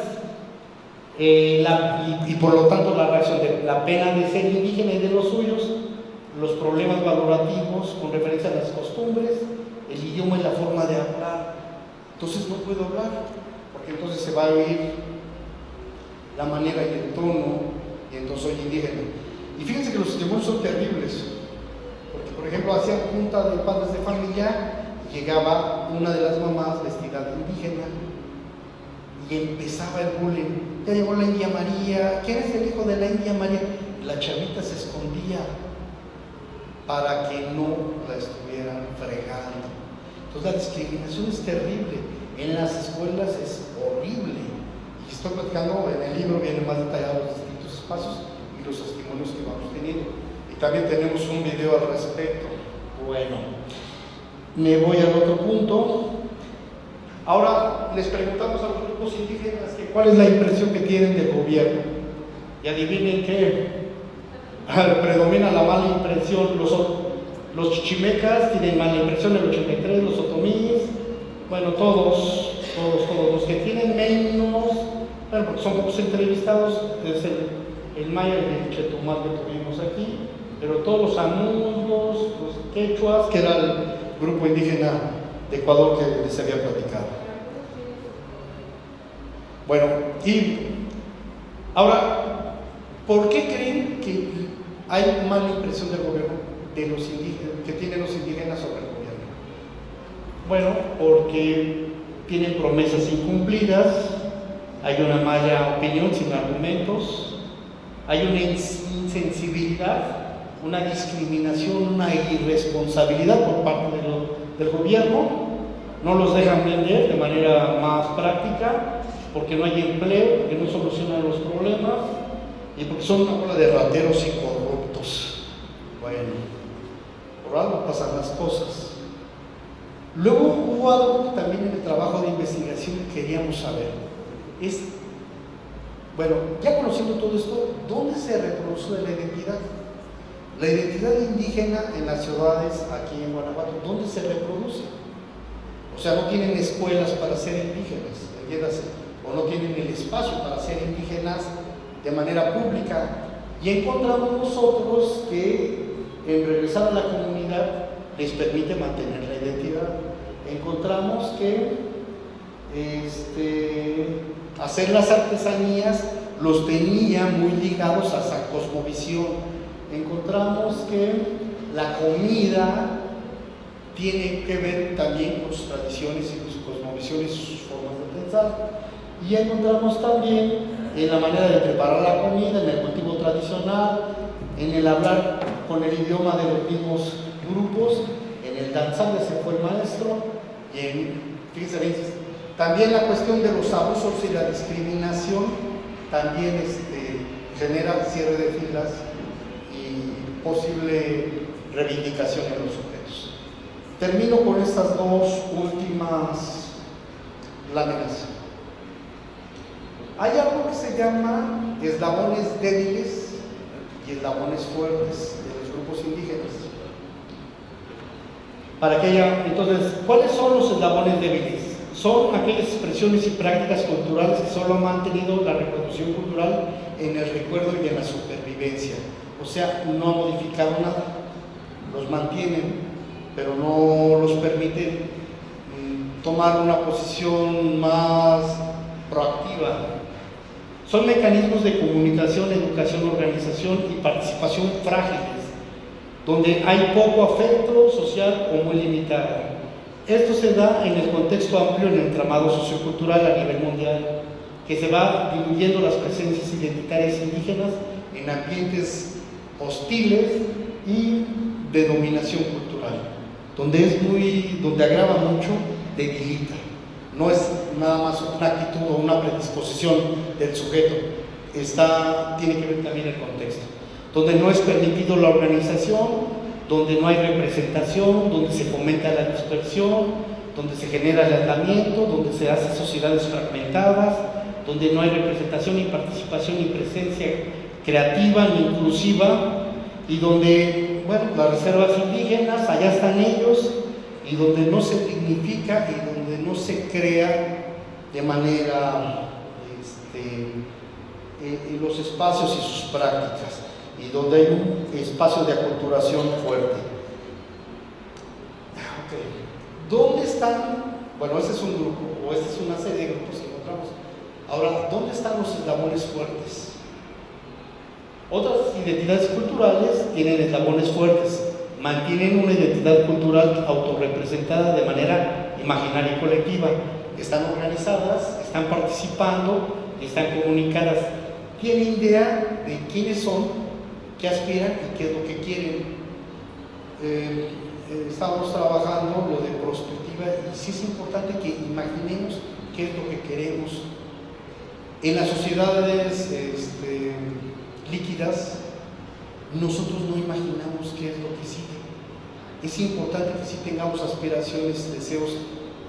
y por lo tanto la reacción de la pena de ser indígena y de los suyos, los problemas valorativos con referencia a las costumbres, el idioma y la forma de hablar. Entonces no puedo hablar, porque entonces se va a oír la manera y el tono, y entonces soy indígena. Y fíjense que los testimonios son terribles, porque por ejemplo hacían junta de padres de familia, llegaba una de las mamás vestida de indígena, y empezaba el bullying. Ya llegó la India María, ¿quién es el hijo de la India María? La chavita se escondía para que no la estuvieran fregando. Entonces la discriminación es terrible, en las escuelas es horrible. Y estoy platicando, en el libro vienen más detallados los distintos espacios y los testimonios que vamos teniendo. Y también tenemos un video al respecto. Bueno, me voy al otro punto. Ahora les preguntamos a los grupos indígenas que cuál es la impresión que tienen del gobierno. Y adivinen qué. Predomina la mala impresión. Los chichimecas tienen mala impresión, el 83, los otomíes, bueno, todos los que tienen menos, bueno, porque son pocos entrevistados, es el maya y el chetumal que tuvimos aquí, pero todos los amuzgos, los quechuas, que era el grupo indígena de Ecuador que les había platicado. Bueno, y ahora, ¿por qué creen que hay mala impresión del gobierno de los indígenas, que tienen los indígenas sobre el gobierno? Bueno, porque tienen promesas incumplidas, hay una mala opinión sin argumentos, hay una insensibilidad, una discriminación, una irresponsabilidad por parte del gobierno, no los dejan vender de manera más práctica, porque no hay empleo, porque no solucionan los problemas y porque son una bola de rateros y corruptos. Bueno, por algo pasan las cosas. Luego hubo algo que también en el trabajo de investigación queríamos saber. Bueno, ya conociendo todo esto, ¿dónde se reproduce la identidad? La identidad indígena en las ciudades aquí en Guanajuato, ¿dónde se reproduce? O sea, no tienen escuelas para ser indígenas, entiéndase, o no tienen el espacio para ser indígenas de manera pública. Y encontramos nosotros que en regresar a la comunidad les permite mantener la identidad. Encontramos que hacer las artesanías los tenía muy ligados a esa cosmovisión. Encontramos que la comida tiene que ver también con sus tradiciones y sus cosmovisiones y sus formas de pensar. Y encontramos también en la manera de preparar la comida, en el cultivo tradicional, en el hablar con el idioma de los mismos grupos, en el danzar, ese fue el maestro, y fíjense bien, también la cuestión de los abusos y la discriminación también genera cierre de filas y posible reivindicación en los sujetos. Termino con estas dos últimas láminas. Hay algo que se llama eslabones débiles y eslabones fuertes de los grupos indígenas. Entonces, ¿cuáles son los eslabones débiles? Son aquellas expresiones y prácticas culturales que solo han mantenido la reproducción cultural en el recuerdo y en la supervivencia. O sea, no han modificado nada, los mantienen, pero no los permiten tomar una posición más proactiva. Son mecanismos de comunicación, educación, organización y participación frágiles, donde hay poco afecto social o muy limitado. Esto se da en el contexto amplio en el entramado sociocultural a nivel mundial, que se va diluyendo las presencias identitarias indígenas en ambientes hostiles y de dominación cultural, donde agrava mucho, debilita. No es nada más una actitud o una predisposición del sujeto, tiene que ver también el contexto, donde no es permitido la organización, donde no hay representación, donde se fomenta la dispersión, donde se genera el aislamiento, donde se hacen sociedades fragmentadas, donde no hay representación ni participación ni presencia creativa ni inclusiva, y donde, bueno, las reservas indígenas, allá están ellos, y donde no se dignifica y donde no se crea de manera los espacios y sus prácticas, y donde hay un espacio de aculturación fuerte. ¿Dónde están? Bueno, este es un grupo, o esta es una serie de grupos que encontramos. Ahora, ¿dónde están los eslabones fuertes? Otras identidades culturales tienen eslabones fuertes, mantienen una identidad cultural autorrepresentada de manera imaginaria y colectiva, están organizadas, están participando, están comunicadas, tienen idea de quiénes son, qué aspiran y qué es lo que quieren. Estamos trabajando lo de prospectiva, y sí es importante que imaginemos qué es lo que queremos. En las sociedades líquidas, nosotros no imaginamos qué es lo que sigue. Es importante que sí tengamos aspiraciones, deseos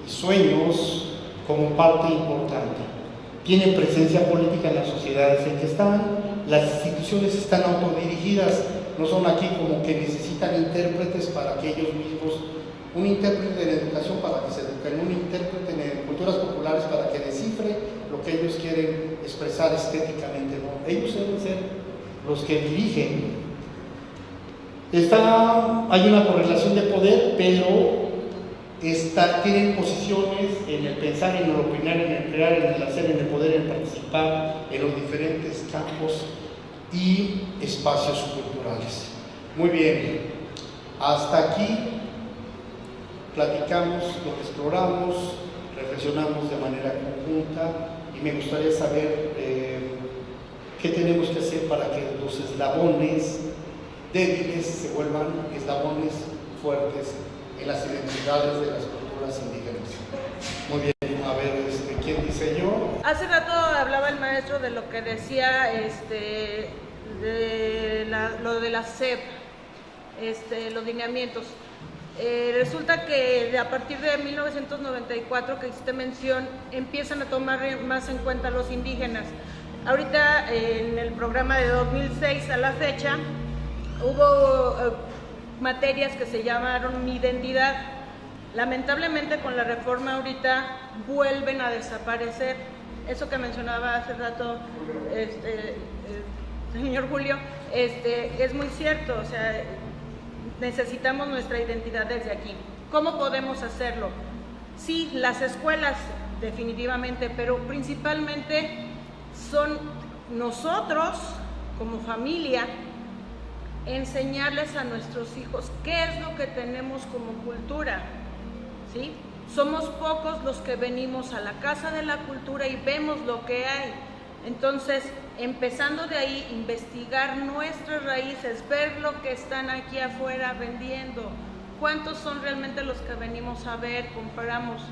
y sueños como parte importante. Tienen presencia política en las sociedades en que están, las instituciones están autodirigidas, no son aquí como que necesitan intérpretes para que ellos mismos, un intérprete en educación para que se eduquen, un intérprete en culturas populares para que descifre lo que ellos quieren expresar estéticamente, ¿no? Ellos deben ser los que dirigen. Hay una correlación de poder, pero tienen posiciones en el pensar, en el opinar, en el crear, en el hacer, en el poder, en participar en los diferentes campos y espacios culturales. Muy bien, hasta aquí platicamos, lo que exploramos, reflexionamos de manera conjunta, y me gustaría saber qué tenemos que hacer para que los eslabones débiles se vuelvan eslabones fuertes en las identidades de las culturas indígenas. Muy bien, a ver, ¿quién dice yo? Hace rato hablaba el maestro de lo que decía, lo de la SEP, los lineamientos. Resulta que a partir de 1994, que hiciste mención, empiezan a tomar más en cuenta a los indígenas. Ahorita en el programa de 2006 a la fecha hubo materias que se llamaron Mi Identidad. Lamentablemente con la reforma ahorita vuelven a desaparecer. Eso que mencionaba hace rato señor Julio, es muy cierto. O sea, necesitamos nuestra identidad desde aquí. ¿Cómo podemos hacerlo? Sí, las escuelas definitivamente, pero principalmente son nosotros como familia enseñarles a nuestros hijos qué es lo que tenemos como cultura, ¿sí? Somos pocos los que venimos a la Casa de la Cultura y vemos lo que hay. Entonces, empezando de ahí, investigar nuestras raíces, ver lo que están aquí afuera vendiendo, cuántos son realmente los que venimos a ver, compramos.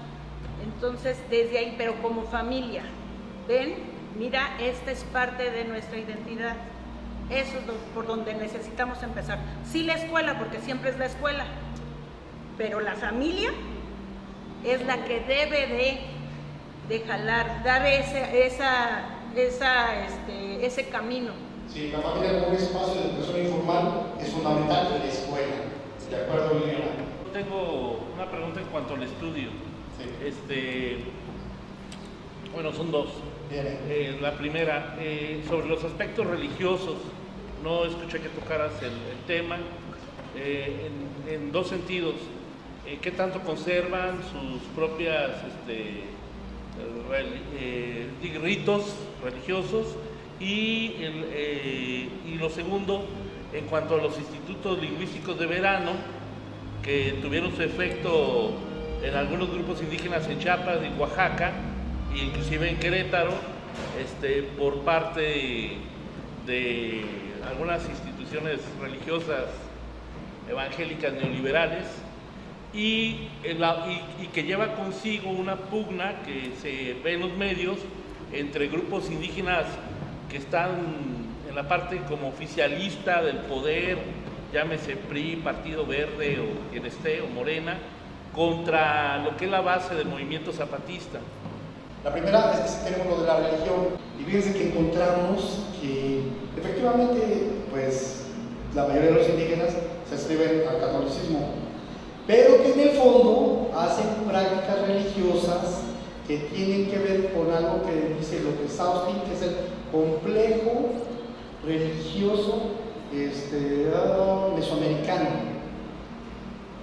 Entonces, desde ahí, pero como familia, ¿ven? Mira, esta es parte de nuestra identidad. Eso es por donde necesitamos empezar. Sí, la escuela, porque siempre es la escuela, pero la familia es la que debe de jalar, dar ese camino. Sí, la familia como un espacio de educación informal es fundamental en la escuela. ¿De acuerdo, Liliana? Tengo una pregunta en cuanto al estudio. Sí. Bueno, son dos. La primera, sobre los aspectos religiosos, no escuché que tocaras el tema en dos sentidos. ¿Qué tanto conservan sus propias ritos religiosos? Y lo segundo, en cuanto a los institutos lingüísticos de verano, que tuvieron su efecto en algunos grupos indígenas en Chiapas, en Oaxaca, e inclusive en Querétaro, por parte de algunas instituciones religiosas evangélicas neoliberales, y que lleva consigo una pugna que se ve en los medios entre grupos indígenas que están en la parte como oficialista del poder, llámese PRI, Partido Verde o quien esté, o Morena, contra lo que es la base del movimiento zapatista. La primera es que si tenemos lo de la religión, y fíjense que encontramos que efectivamente, pues, la mayoría de los indígenas se adscriben al catolicismo, pero que en el fondo hacen prácticas religiosas que tienen que ver con algo que dice López Austin, que es el complejo religioso mesoamericano.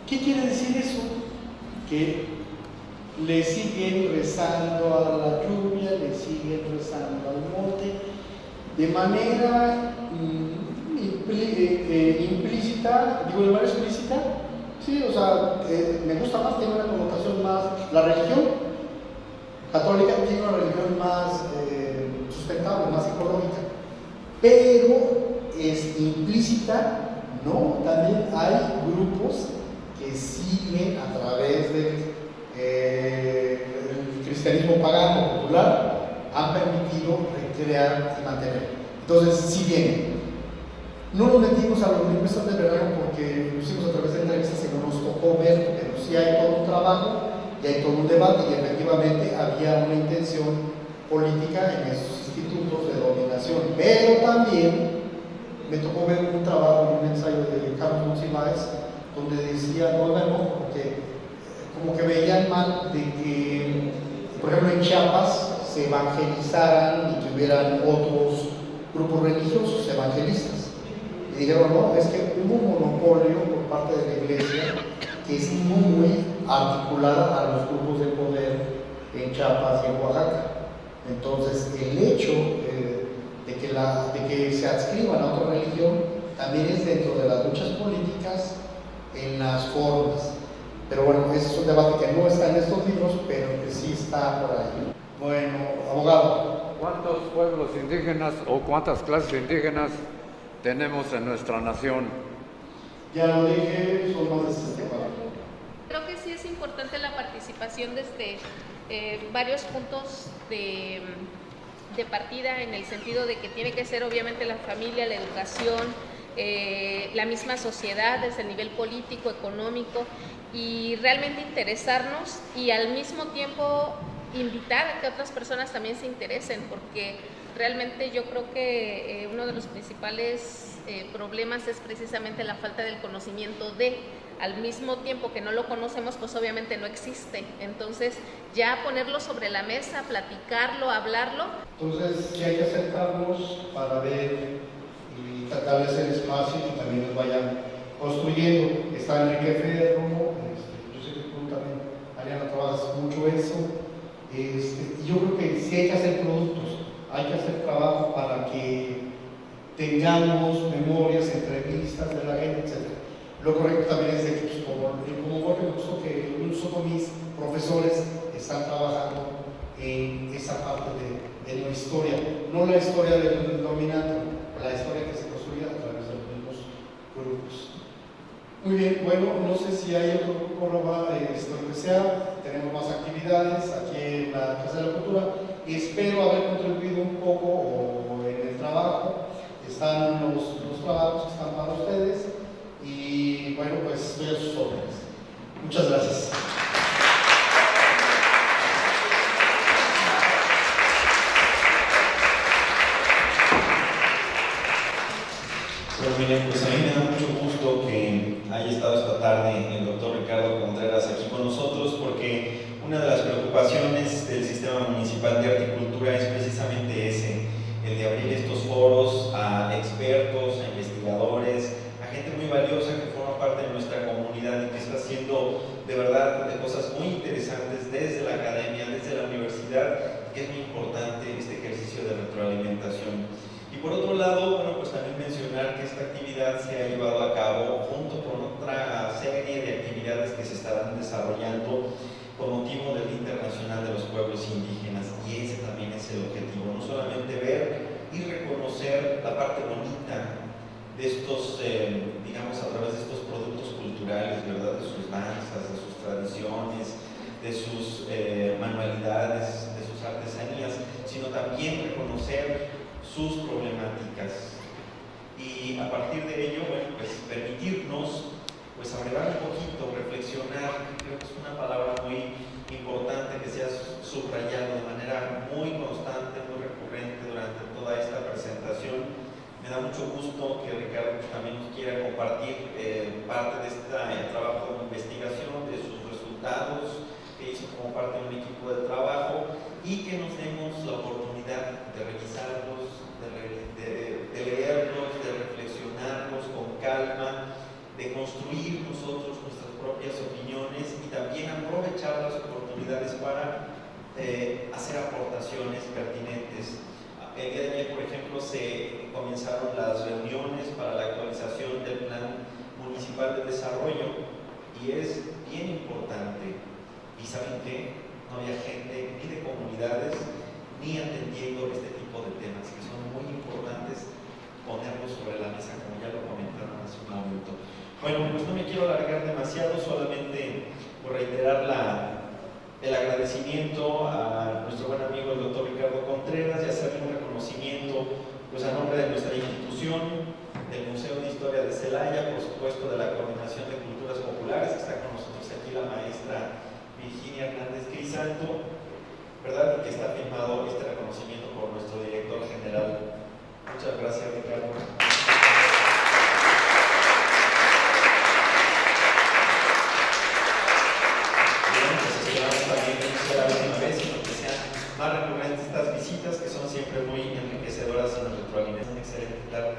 ¿Qué quiere decir eso? Que le siguen rezando a la lluvia, le siguen rezando al monte, de manera implícita, digo de manera explícita, sí, o sea, me gusta más, tiene una connotación más, la religión católica tiene una religión más sustentable, más ecológica, pero es implícita, ¿no? También hay grupos que siguen a través del cristianismo pagano popular, han permitido recrear y mantener. Entonces, sí viene. No nos metimos a los lingüistas de verano porque lo hicimos a través de entrevistas y no nos tocó ver, pero sí hay todo un trabajo y hay todo un debate, y efectivamente había una intención política en esos institutos de dominación. Pero también me tocó ver un trabajo, un ensayo de Carlos Monsiváis, donde decía, porque como que veían mal de que, por ejemplo, en Chiapas se evangelizaran y que hubieran otros grupos religiosos evangelistas. Y dijeron, no, es que hubo un monopolio por parte de la iglesia que es muy articulada a los grupos de poder en Chiapas y en Oaxaca. Entonces, el hecho de que se adscriban a otra religión también es dentro de las luchas políticas en las formas. Pero bueno, ese es un debate que no está en estos libros, pero que sí está por ahí. Bueno, abogado. ¿Cuántos pueblos indígenas o cuántas clases indígenas tenemos en nuestra nación? Ya lo dije, son más de 64. Creo que sí es importante la participación desde varios puntos de partida, en el sentido de que tiene que ser obviamente la familia, la educación, la misma sociedad desde el nivel político, económico, y realmente interesarnos y al mismo tiempo invitar a que otras personas también se interesen, porque realmente yo creo que uno de los principales problemas es precisamente la falta del conocimiento al mismo tiempo que no lo conocemos, pues obviamente no existe. Entonces, ya ponerlo sobre la mesa, platicarlo, hablarlo. Entonces, sí hay que acercarnos para ver y tratar de hacer espacio y también nos vayan construyendo. Está Enrique Ferro, yo sé que tú también, Ariana, trabajas mucho eso. Y yo creo que sí hay que hacer productos, hay que hacer trabajo para que tengamos memorias, entrevistas de la gente, etc. Lo correcto también es de que, pues, como Jorge me gustó que incluso mis profesores están trabajando en esa parte de la historia, no la historia del dominante, la historia que se construye a través de los mismos grupos. Muy bien, bueno, no sé si hay otro grupo, lo que sea, tenemos más actividades aquí en la Casa de la Cultura. Espero haber contribuido un poco en el trabajo. Están los trabajos que están para ustedes y bueno, pues estoy a sus órdenes. Muchas gracias. Bueno, miren, pues a mí me da mucho gusto que haya estado esta tarde el doctor Ricardo Contreras aquí con nosotros, porque una de las preocupaciones del Sistema Municipal de Arte y Cultura es precisamente ese, el de abrir estos foros a expertos, a investigadores, a gente muy valiosa que forma parte de nuestra comunidad y que está haciendo de verdad de cosas muy interesantes desde la academia, desde la universidad, que es muy importante este ejercicio de retroalimentación. Y por otro lado, bueno, pues también mencionar que esta actividad se ha llevado a cabo junto con otra serie de actividades que se estarán desarrollando con motivo del Día Internacional de los Pueblos Indígenas, y ese también es el objetivo, no solamente ver y reconocer la parte bonita de estos, digamos, a través de estos productos culturales, ¿verdad? De sus danzas, de sus tradiciones, de sus manualidades, de sus artesanías, sino también reconocer sus problemáticas. Y a partir de ello, bueno, pues permitirnos pues abrevar un poquito, reflexionar, creo que es una palabra muy importante que se ha subrayado de manera muy constante, muy recurrente durante toda esta presentación. Me da mucho gusto que Ricardo también nos quiera compartir parte de este trabajo de investigación, de sus resultados que hizo como parte de un equipo de trabajo, y que nos demos la oportunidad de revisarlos, de leerlos, de reflexionarlos con calma, de construir nosotros nuestras propias opiniones y también aprovechar las oportunidades para hacer aportaciones pertinentes. El día de ayer, por ejemplo, se comenzaron las reuniones para la actualización del Plan Municipal de Desarrollo, y es bien importante. ¿Y saben qué? No había gente ni de comunidades ni atendiendo este tipo de temas, que son muy importantes ponerlos sobre la mesa, como ya lo comentaron hace un momento. Bueno, pues no me quiero alargar demasiado, solamente por reiterar el agradecimiento a nuestro buen amigo el doctor Ricardo Contreras, y hacerle un reconocimiento pues a nombre de nuestra institución, del Museo de Historia de Celaya, por supuesto de la Coordinación de Culturas Populares, que está con nosotros aquí la maestra Virginia Hernández Crisanto, ¿verdad? Y que está firmado este reconocimiento por nuestro director general. Muchas gracias, Ricardo. Más recurrentes estas visitas, que son siempre muy enriquecedoras y nos retroalimentan. Excelente, claro.